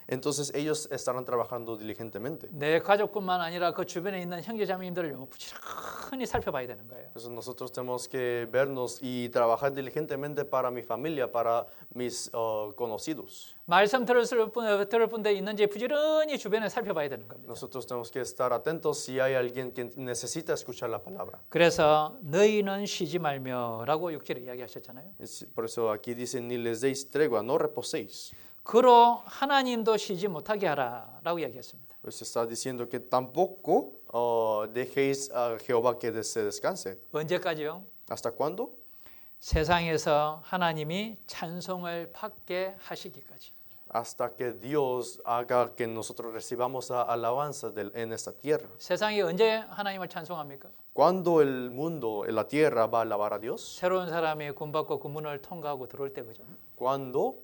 entonces ellos estarán trabajando diligentemente. 내 가족뿐만 아니라 그 주변에 있는 형제자매님들을요 부지런히 살펴봐야 되는 거예요. Eso nosotros tenemos que vernos y trabajar diligentemente para mi familia, para mis conocidos. 말씀 들을 분들 있는지 부지런히 주변에 살펴봐야 되는 겁니다. Nosotros tenemos que estar atentos si hay alguien que necesita escuchar la palabra. 그래서 너희는 쉬지 말며라고 6절에 이야기하셨잖아요. Por eso aquí dice ni les deis tregua, no reposéis. 그로 하나님도 쉬지 못하게 하라라고 이야기했습니다. Pues está diciendo que tampoco dejéis a Jehová que se descanse. 언제까지요? ¿Hasta cuándo? 세상에서 하나님이 찬송을 받게 하시기까지. Hasta que Dios haga que nosotros recibamos alabanza en esta tierra. 세상이 언제 하나님을 찬송합니까? ¿Cuándo el mundo, la tierra va a alabar a Dios? 새로운 사람이 구원받고 그 문을 통과하고 들어올 때 그죠? Cuando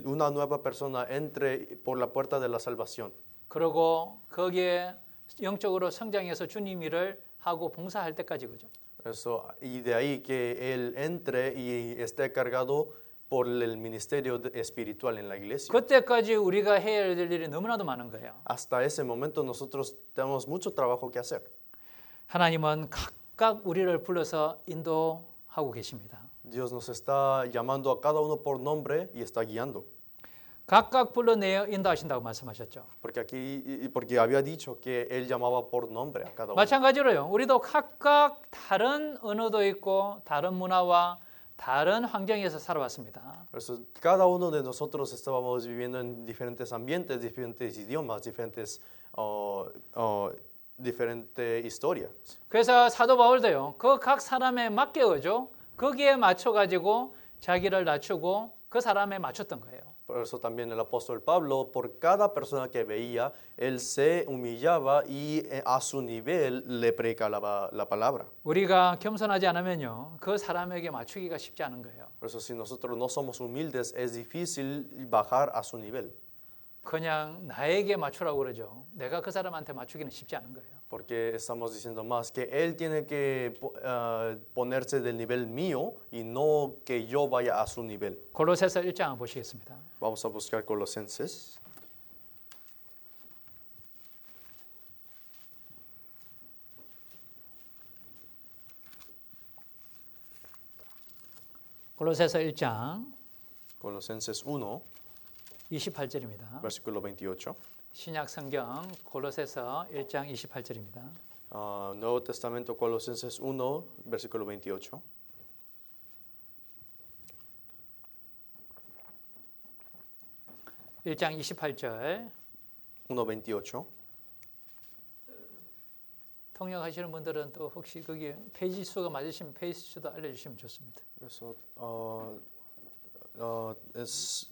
una nueva persona entre por la puerta de la salvación. 그리고 거기에 영적으로 성장해서 주님 일을 하고 봉사할 때까지 그죠? Eso, y de ahí que él entre y esté cargado por el ministerio espiritual en la iglesia. 그때까지 우리가 해야 될 일이 너무나도 많은 거예요. Hasta ese momento nosotros tenemos mucho trabajo que hacer. 하나님은 각각 우리를 불러서 인도하고 계십니다. Dios nos está llamando a cada uno por nombre y está guiando. 각각 불러내어 인도하신다고 말씀하셨죠. Porque había dicho que él llamaba por nombre a cada uno. 마찬가지로요. 우리도 각각 다른 언어도 있고 다른 문화와 다른 환경에서 살아왔습니다. Por eso, cada uno de nosotros estábamos viviendo en diferentes ambientes, diferentes idiomas, diferente historia. 그래서 사도 바울도요. 그 각 사람에 맞게 그죠? 거기에 맞춰 가지고 자기를 낮추고 그 사람에 맞췄던 거예요. Por eso también el apóstol Pablo, por cada persona que veía, él se humillaba y a su nivel le predicaba la palabra. 우리가 겸손하지 않으면요. 그 사람에게 맞추기가 쉽지 않은 거예요. Por eso si nosotros no somos humildes, es difícil bajar a su nivel. 그냥 나에게 맞추라고 그러죠. 내가 그 사람한테 맞추기는 쉽지 않은 거예요. Porque estamos diciendo más que él tiene que ponerse del nivel mío y no que yo vaya a su nivel. 골로새서 1장 보시겠습니다. Vamos a buscar Colosenses. 골로새서 1장 Colosenses 1, 28절입니다. versículo 28. 신약 성경 골로새서 1장 28절입니다. Nuevo Testamento, Colosenses 1, versículo 28. 일 1장 28절 1:28. 통역하시는 분들은 또 혹시 거기 페이지 수가 맞으시면 페이지 수도 알려주시면 좋습니다. Eso, es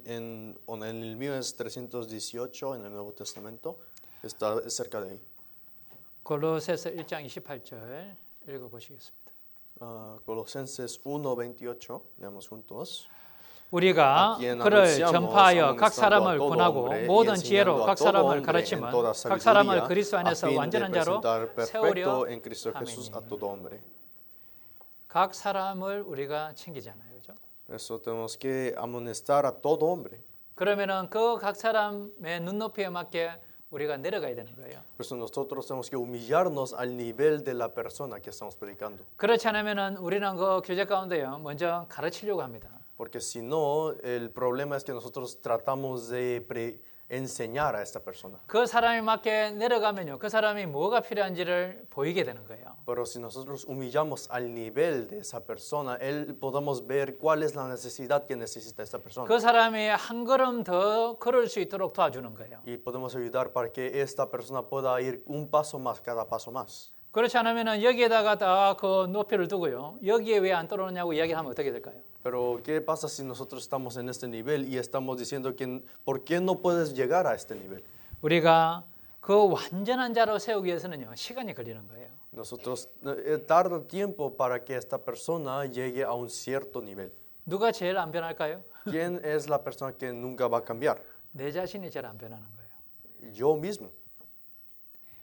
en el mío es 318 en el Nuevo Testamento. Está cerca de ahí. 골로새서 1장 28절 읽어보시겠습니다. Colosenses 1:28. Leamos juntos. 우리가 그를 전파하여 각 사람을 권하고 모든 지혜로 각 사람을 가르치면 각 사람을 그리스도 안에서 완전한 자로 세우려 함이니. 각 사람을 우리가 챙기잖아요, 그렇죠? Eso tenemos que amonestar a todo hombre. 그러면은 그 각 사람의 눈높이에 맞게 우리가 내려가야 되는 거예요. Por eso nosotros tenemos que humillarnos al nivel de la persona que estamos predicando. 그렇지 않으면은 우리는 그 교제 가운데요 먼저 가르치려고 합니다. Porque si no, el problema es que nosotros tratamos de enseñar a esta persona. 그 사람에 맞게 내려가면요, 그 사람이 뭐가 필요한지를 보이게 되는 거예요. Pero si nosotros humillamos al nivel de esa persona, podemos ver cuál es la necesidad que necesita esta persona. 그 사람이 한 걸음 더 걸을 수 있도록 도와주는 거예요. Y podemos ayudar para que esta persona pueda ir un paso más, cada paso más. 그렇지 않으면은 여기에다가 다 그 높이를 두고요, 여기에 왜 안 떨어지냐고 이야기하면 어떻게 될까요? Pero ¿qué pasa si nosotros estamos en este nivel y estamos diciendo que ¿por qué no puedes llegar a este nivel? 우리가 그 완전한 자로 세우기 위해서는요, 시간이 걸리는 거예요. Nosotros tarda tiempo para que esta persona llegue a un cierto nivel. 누가 제일 안 변할까요? ¿Quién es la persona que nunca va a cambiar? 내 자신이 제일 안 변하는 거예요. Yo mismo.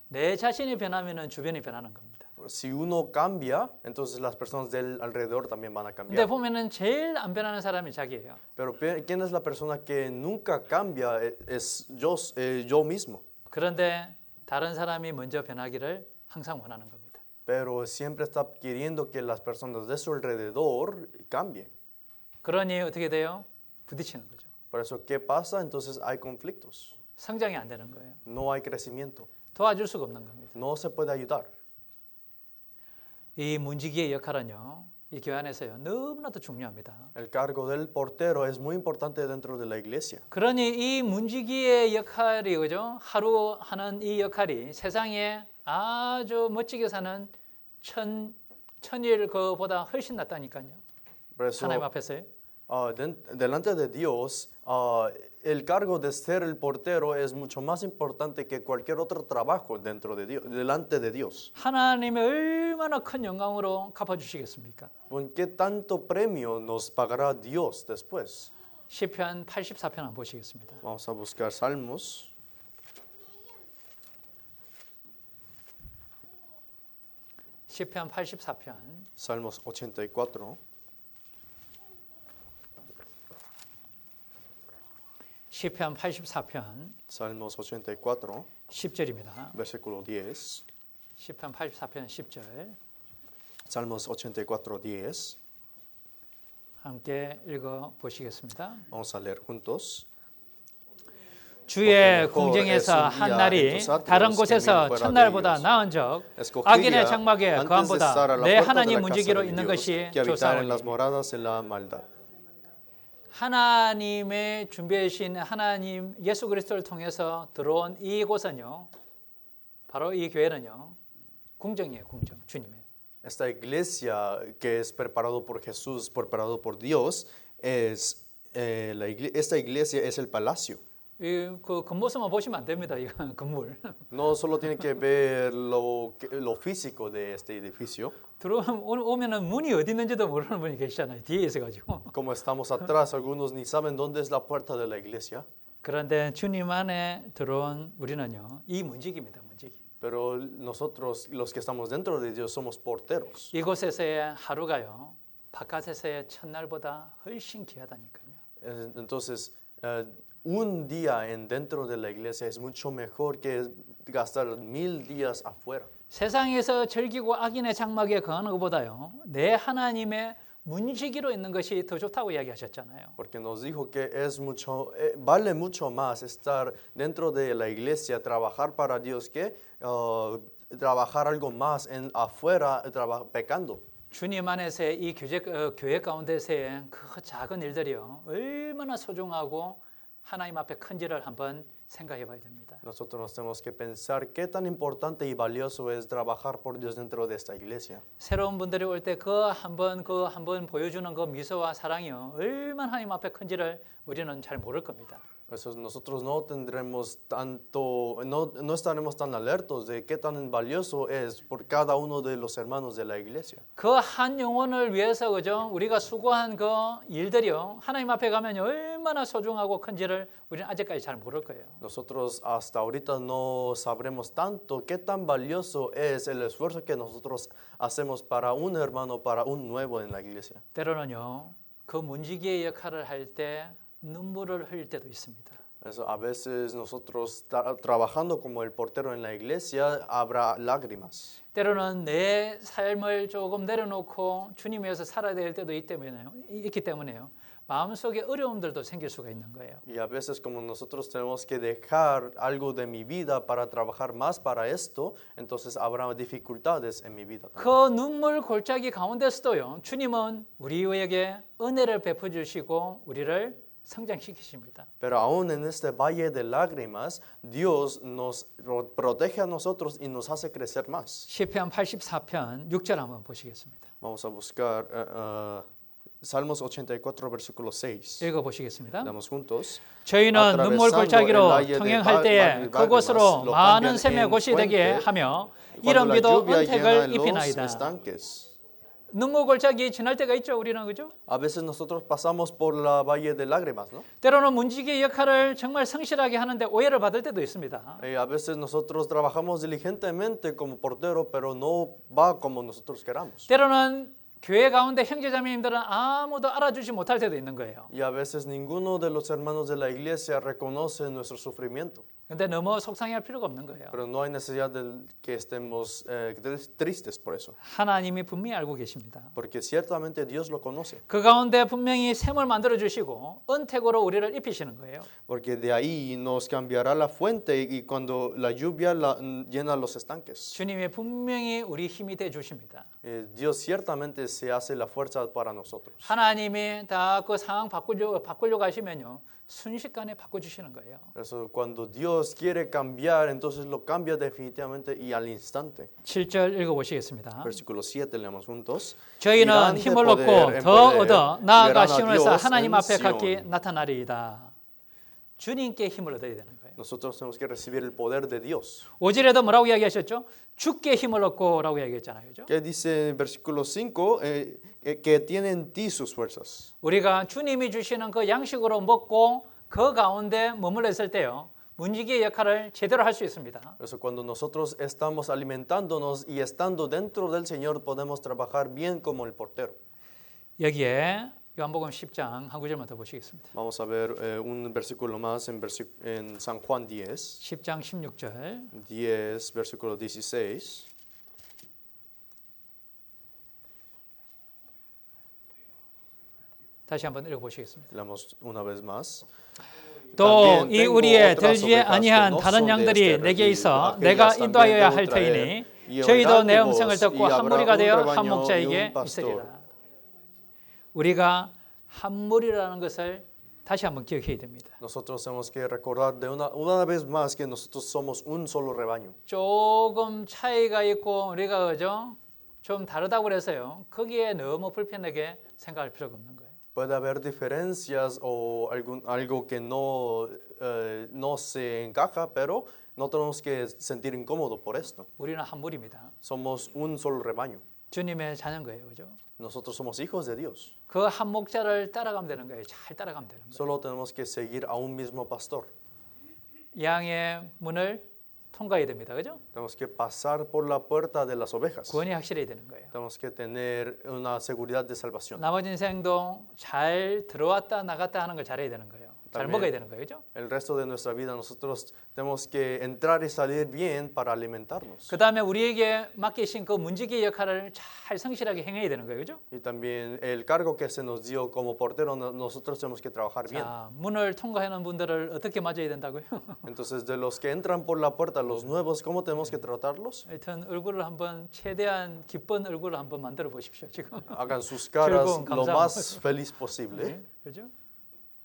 내 자신이 변하면은 주변이 변하는 겁니다. Si uno cambia, entonces las personas del alrededor también van a 근데 cambiar. 보면은 제일 안 변하는 사람이 자기예요. Pero ¿quién es la persona que nunca cambia? Es yo mismo. 그런데 다른 사람이 먼저 변하기를 항상 원하는 겁니다. Pero siempre está queriendo que las personas de su alrededor cambien. 그러니 어떻게 돼요? 부딪히는 거죠. Por eso, ¿qué pasa? Entonces hay conflictos. 성장이 안 되는 거예요. No hay crecimiento. 도와줄 수가 없는 겁니다. No se puede ayudar. 이 문지기의 역할은요, 이 교회 안에서요, 너무나도 중요합니다. El cargo del portero es muy importante dentro de la iglesia. 그러니 이 문지기의 역할이, 그죠? 하루 하는 이 역할이 세상에 아주 멋지게 사는 천일 그보다 훨씬 낫다니까요. Por eso, 하나님 앞에서요. delante de Dios, el cargo de ser el portero es mucho más importante que cualquier otro trabajo dentro de Dios, delante de Dios. 하나님의 얼마나 큰 영광으로 갚아주시겠습니까? ¿Con qué tanto premio nos pagará Dios después? 시편 84편 한번 보시겠습니다. Vamos a buscar Salmos. 시편 84편 Salmos 84. 시편 84편 Salmos 84, 10절입니다. versículo 10. 시편 84편 10절 Salmos 84, 10. 함께 읽어 보시겠습니다. Vamos a leer juntos. 주의 궁정에서 한 날이 다른 곳에서 첫날보다 나은 적 악인의 장막에 거함보다 내 하나님 문지기로 있는 것이 que habitar en las 좋사오니. moradas de la maldad. 하나님의 준비해 주신 하나님 예수 그리스도를 통해서 들어온 이곳은요, 바로 이 교회는요, 궁정이에요. 궁정, 주님의. Esta iglesia que es preparado por Jesús, preparado por Dios, esta iglesia es el palacio. 그 겉모습만 보시면 안 됩니다. 이 건물. No solo tiene que ver lo físico de este edificio. 오면은 문이 어디 있는지도 모르는 분이 계시잖아요. 뒤에 있어가지고. Como estamos atrás, algunos ni saben dónde es la puerta de la iglesia. 그런데 주님 안에 들어온 우리는요, 이 문지기입니다. 문지기. Pero nosotros, los que estamos dentro de Dios, somos porteros. 이곳에서의 하루가요, 바깥에서의 첫날보다 훨씬 귀하다니까요. Entonces, un día dentro de la iglesia es mucho mejor que gastar 1000 días afuera. 세상에서 즐기고 악인의 장막에 거하는 것보다요, 내 하나님의 문지기로 있는 것이 더 좋다고 이야기하셨잖아요. Porque nos dijo que vale mucho más estar dentro de la iglesia, trabajar para Dios, que trabajar algo más afuera pecando. 주님 안에서의 이 교회 가운데서의 그 작은 일들이요, 얼마나 소중하고 하나님 앞에 큰지를 한번 생각해 봐야 됩니다. Nosotros nos tenemos que pensar qué tan importante y valioso es trabajar por Dios dentro de esta iglesia. 새로운 분들이 올 때 그 한 번 보여주는 그 미소와 사랑이요, 얼마나 하나님 앞에 큰지를 우리는 잘 모를 겁니다. Por eso nosotros no estaremos tan alertos de qué tan valioso es por cada uno de los hermanos de la iglesia. 그 한 영혼을 위해서, 그죠? 우리가 수고한 그 일들이요, 하나님 앞에 가면 얼마나 소중하고 큰지를 우리는 아직까지 잘 모를 거예요. Nosotros hasta ahorita no sabremos tanto qué tan valioso es el esfuerzo que nosotros hacemos para un hermano, para un nuevo en la iglesia. 때로는요, 그 문지기의 역할을 할 때 눈물을 흘릴 때도 있습니다. Eso, a veces nosotros trabajando como el portero en la iglesia habrá lágrimas. 때로는 내 삶을 조금 내려놓고 주님 위해서 살아야 될 때도 있기 때문에요. 마음속에 어려움들도 생길 수가 있는 거예요. Y a veces como nosotros tenemos que dejar algo de mi vida para trabajar más para esto, entonces habrá dificultades en mi vida. 그 눈물 골짜기 가운데서도요, 주님은 우리에게 은혜를 베풀어 주시고 우리를 성장시키십니다. Pero aún en este valle de lágrimas, Dios nos protege a nosotros y nos hace crecer más. 시편 84편 6절 한번 보시겠습니다. Vamos a buscar Salmos 84, versículo 6. 읽어 보시겠습니다. Damos juntos. 저희는 눈물 Atravesando el 골짜기로 valle de 통행할 때에 lágrimas, 그곳으로 lo 많은 cambian 샘의 en 곳이 되게 fuente, 하며 Cuando 이런 la 비도 lluvia llena 은택을 los 입히나이다. estanques. 눈물 골짜기 지날 때가 있죠, 우리는 그죠? A veces nosotros pasamos por la valle de lágrimas, ¿no? 때로는 문지기의 역할을 정말 성실하게 하는데 오해를 받을 때도 있습니다. A veces nosotros trabajamos diligentemente como portero, pero no va como nosotros queramos. 때로는 교회 가운데 형제자매님들은 아무도 알아주지 못할 때도 있는 거예요. Y a veces ninguno de los hermanos de la iglesia reconoce nuestro sufrimiento. 근데 너무 속상해할 필요가 없는 거예요. Pero no hay necesidad de que estemos tristes por eso. 하나님이 분명히 알고 계십니다. Porque ciertamente Dios lo conoce. 그 가운데 분명히 샘을 만들어 주시고 은택으로 우리를 입히시는 거예요. Porque de ahí nos cambiará la fuente y cuando la lluvia llena los estanques. 주님이 분명히 우리 힘이 돼 주십니다. Dios ciertamente se hace la fuerza para nosotros. 하나님이 다 그 상황 바꾸려고 하시면요. 순식간에 바꿔주시는 거예요. Eso, cuando Dios quiere cambiar, entonces lo cambia definitivamente y al instante. 7절 읽어보시겠습니다. Versículo 7, leamos juntos. 저희는 Irán de 힘을 poder 얻고 en 더 poder, 얻어 나아가 verán a 시온에서 Dios 하나님 en 앞에 각기 Sion. 나타나리이다. 주님께 힘을 얻어야 되는 거예요. Nosotros tenemos que recibir el poder de Dios. 5절에도 뭐라고 이야기하셨죠? 주께 힘을 얻고라고 이야기했잖아요. 그죠? ¿Qué dice en versículo 5? Que tiene en ti sus fuerzas. 우리가 주님이 주시는 그 양식으로 먹고 그 가운데 머물러 있을 때요. 문지기의 역할을 제대로 할 수 있습니다. Por eso cuando nosotros estamos alimentándonos y estando dentro del Señor podemos trabajar bien como el portero. 여기에 요한복음 10장 한 구절만 더 보시겠습니다. Vamos a ver un versículo más en San Juan 10, 10장 16절 10, versículo 16. 다시 한번 읽어보시겠습니다. Leamos una vez más. 또 이 우리의 들지에 아니한 다른 양들이 내게 있어 내가 인도하여야 할 터이니 저희도 내 음성을 듣고 한 무리가 되어 한 목자에게 있으리라. 우리가 한 무리라는 것을 다시 한번 기억해야 됩니다. Nosotros tenemos que recordar de una vez más que nosotros somos un solo rebaño. 조금 차이가 있고 우리가 그죠? 좀 다르다고 그래서요. 거기에 너무 불편하게 생각할 필요가 없는 거예요. Puede haber diferencias o algo que no se encaja, pero no tenemos que sentir incómodo por esto. 우리는 한 무리입니다. Somos un solo rebaño. 주님의 자녀인 거예요. 그죠? Nosotros somos hijos de Dios. 그 한 목자를 따라가면 되는 거예요. 잘 따라가면 되는 거예요. Solo tenemos que seguir a un mismo pastor. 양의 문을 통과해야 됩니다. 그죠? Tenemos que pasar por la puerta de las ovejas. 구원이 확실해야 되는 거예요. Tenemos que tener una seguridad de salvación. 나머지 인생도 잘 들어왔다 나갔다 하는 걸 잘해야 되는 거예요. 잘 먹어야 되는 거예요. 그죠? El resto de nuestra vida nosotros tenemos que entrar y salir bien para alimentarnos. 그다음에 우리에게 맡기신 그 문지기의 역할을 잘 성실하게 행해야 되는 거예요. 그죠? Y también el cargo que se nos dio como portero, nosotros tenemos que trabajar bien. 자, 문을 통과하는 분들을 어떻게 맞아야 된다고요? Entonces, de los que entran por la puerta, los nuevos, ¿cómo tenemos que tratarlos? 하여튼 얼굴을 한번 최대한 기쁜 얼굴을 한번 만들어 보십시오. 지금. Hagan sus caras 즐거운 lo 감사함. más feliz posible, 그죠?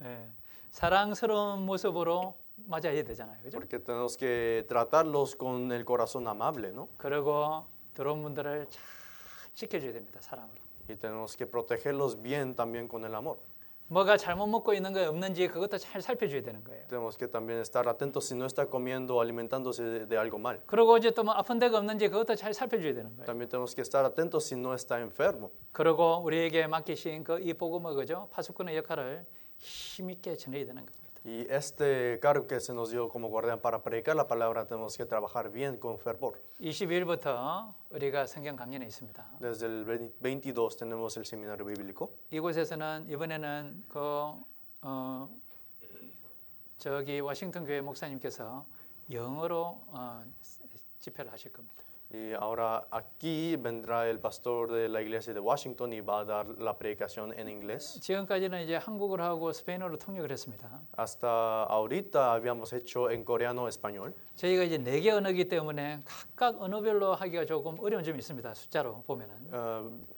예. 사랑스러운 모습으로 맞아야 되잖아요. 그죠? porque tenemos que tratarlos con el corazón amable, ¿no? 그리고 들어온 분들을 잘 지켜줘야 됩니다. 사랑으로. Y tenemos que protegerlos bien también con el amor. 뭐가 잘못 먹고 있는 거 없는지 그것도 잘 살펴줘야 되는 거예요. Tenemos que también estar atentos si no está comiendo o alimentándose de algo mal. 그리고 이제 또 뭐 아픈 데가 없는지 그것도 잘 살펴줘야 되는 거예요. También tenemos que estar atentos si no está enfermo. 그리고 우리에게 맡기신 그 이 복음을 그죠? 파수꾼의 역할을 힘있게 전해야 되는 겁니다. Y este cargo que se nos dio como guardián para predicar la palabra tenemos que trabajar bien con fervor. 22일부터 우리가 성경 강연에 있습니다. Desde el 22 tenemos el seminario bíblico. 이곳에서는 이번에는 저기 워싱턴 교회 목사님께서 영어로 집회를 하실 겁니다. Y ahora aquí vendrá el pastor de la iglesia de Washington y va a dar la predicación en inglés. 지금까지는 이제 한국어로 하고 스페인어로 통역을 했습니다. Hasta ahorita habíamos hecho en coreano español. 저희가 이제 4개 언어이기 때문에 각각 언어별로 하기가 조금 어려운 점이 있습니다. 숫자로 보면은.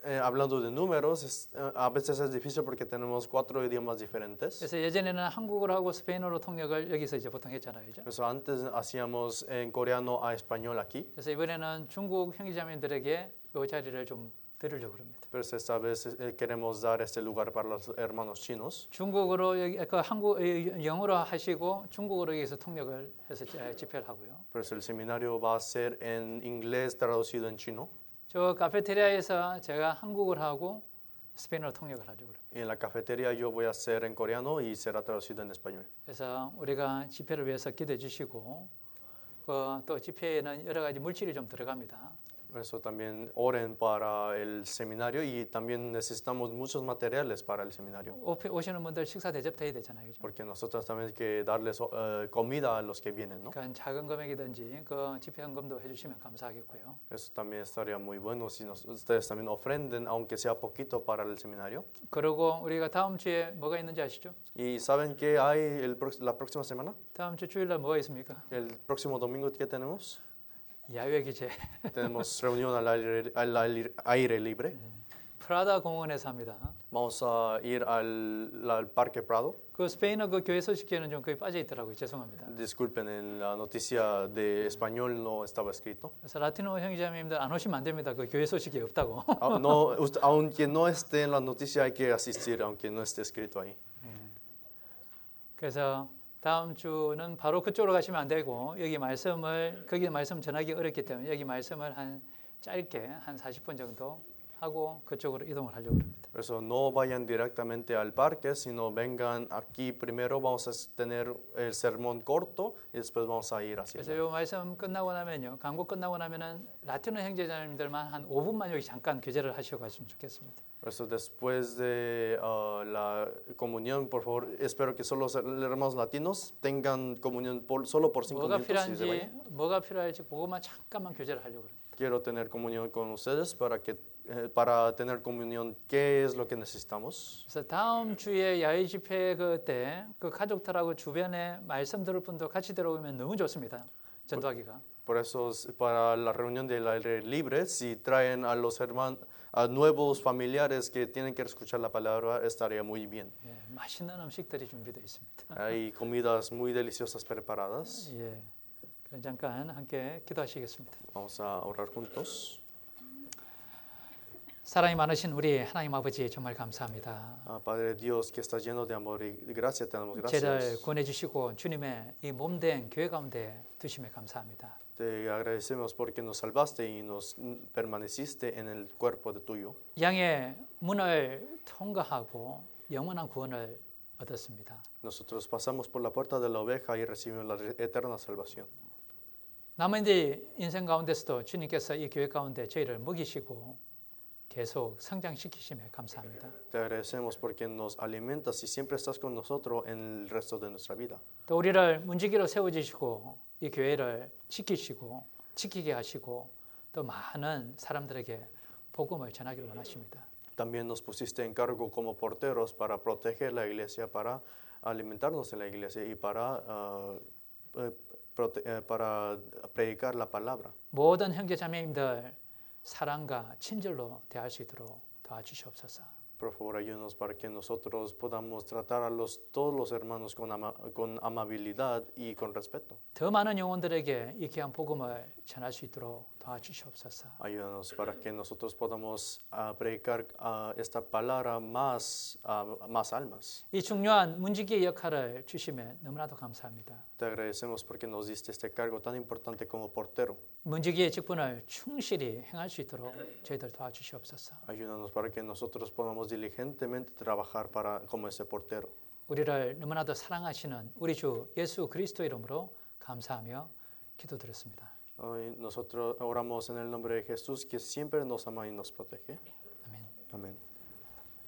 Hablando de números, a veces es difícil porque tenemos 4 idiomas diferentes. 그래서 예전에는 한국어로 하고 스페인어로 통역을 여기서 이제 보통 했잖아요. 그죠? Eso antes hacíamos en coreano a español aquí, 그래서 이번에는 중국 형제자매들에게 이 자리를 좀 드리려고 합니다. pero esta vez queremos dar este lugar para los hermanos chinos. 중국어로 여기 영어로 하시고 중국어로 여기서 통역을 해서 집회를 하고요. Por eso el seminario va a ser en inglés traducido en chino. 저 카페테리아에서 제가 한국어로 하고 스페인어로 통역을 하려고 합니다. Y en la cafetería yo voy a hacer en coreano y será traducido en español. 그래서 우리가 집회를 위해서 기도해 주시고 또 집회에는 여러 가지 물질이 좀 들어갑니다. Por eso también oren para el seminario y también necesitamos muchos materiales para el seminario. 오시는 분들 식사 대접해야 되잖아요. 그죠? Porque nosotros también hay que darles comida a los que vienen, ¿no? 그러니까 작은 금액이든지 그 집회 헌금도 해주시면 감사하겠고요. Eso también estaría muy bueno si ustedes también ofrenden, aunque sea poquito, para el seminario. 그리고 우리가 다음 주에 뭐가 있는지 아시죠? ¿Y saben qué hay la próxima semana? 다음 주 주일날 뭐가 있습니까? El próximo domingo, ¿qué tenemos? 야외 기재. Tenemos reunión al aire libre. 프라다 공원에서 합니다. Vamos a ir al Parque Prado. 그 스페인어 그 교회 소식에는 좀 거의 빠져 있더라고요. 죄송합니다. Disculpen, en la noticia de español no estaba escrito. 그래서 라티노 형제자매님들 안 오시면 안 됩니다. 그 교회 소식이 없다고. No, aunque no esté en la noticia hay que asistir, aunque no esté escrito ahí. 그래서 다음 주는 바로 그쪽으로 가시면 안 되고 여기 말씀 전하기 어렵기 때문에 여기 말씀을 한 짧게 한 40분 정도 하고 그쪽으로 이동을 하려고 합니다. Por eso no vayan directamente al parque, sino vengan aquí. Primero vamos a tener el sermón corto y después vamos a ir hacia 그래서 allá. 이 말씀 끝나고 나면요, 광고 끝나고 나면은 라티노 형제자매님들만 한 5분만 여기 잠깐 교제를 하시고 갔으면 좋겠습니다. Por eso después de la comunión, por favor, espero que solo los hermanos latinos tengan comunión solo por 5 뭐가 minutos y se 필요한지 vayan. 뭐가 필요할지 그것만 잠깐만 교제를 하려고 합니다. Quiero tener comunión con ustedes para tener comunión, ¿qué es lo que necesitamos? 그래서 다음 주에 야외 집회 그때 그 가족들하고 주변에 말씀 들을 분도 같이 들어오면 너무 좋습니다. 전도하기가. Por eso, para la reunión del aire libre, si traen a los hermanos, a nuevos familiares que tienen que escuchar la palabra, estaría muy bien. 예, 맛있는 음식들이 준비되어 있습니다. Hay comidas muy deliciosas preparadas. 예, 그럼 잠깐 함께 기도하시겠습니다. Vamos a orar juntos. 사랑이 많으신 우리 하나님 아버지 정말 감사합니다. Padre Dios, que está lleno de amor y gracia, te damos 저를 gracias. 구원해 주시고 주님의 이 몸된 교회 가운데 두심에 감사합니다. Te agradecemos porque nos salvaste y nos permaneciste en el cuerpo de tuyo. 양의 문을 통과하고 영원한 구원을 얻었습니다. Nosotros pasamos por la puerta de la oveja y recibimos la eterna salvación. 남은 이제 인생 가운데서도 주님께서 이 교회 가운데 저희를 먹이시고 계속 성장시키심에 감사합니다. Te agradecemos porque nos alimentas y siempre estás con nosotros en el resto de nuestra vida. 또 우리를 문지기로 세워주시고 이 교회를 지키게 하시고 또 많은 사람들에게 복음을 전하기를 원하십니다. También nos pusiste en cargo como porteros para proteger la iglesia, para alimentarnos en la iglesia y para predicar la palabra. 모든 형제 자매님들 사랑과 친절로 대할 수 있도록 도와주시옵소서. Por favor, ayúdanos para que nosotros podamos tratar a todos los hermanos con amabilidad y con respeto. 더 많은 영혼들에게 이 귀한 복음을 전할 수 있도록 도와주시옵소서. Ayúdanos para que nosotros podamos predicar esta palabra más almas. 이 중요한 문지기의 역할을 주심에 너무나도 감사합니다. Te agradecemos porque nos diste este cargo tan importante como portero. 문지기의 직분을 충실히 행할 수 있도록 저희들 도와주시옵소서. Ayúdanos para que nosotros podamos diligentemente trabajar como ese portero. 우리를 너무나도 사랑하시는 우리 주 예수 그리스도 이름으로 감사하며 기도드렸습니다. Hoy nosotros oramos en el nombre de Jesús, que siempre nos ama y nos protege. 아멘. Amén.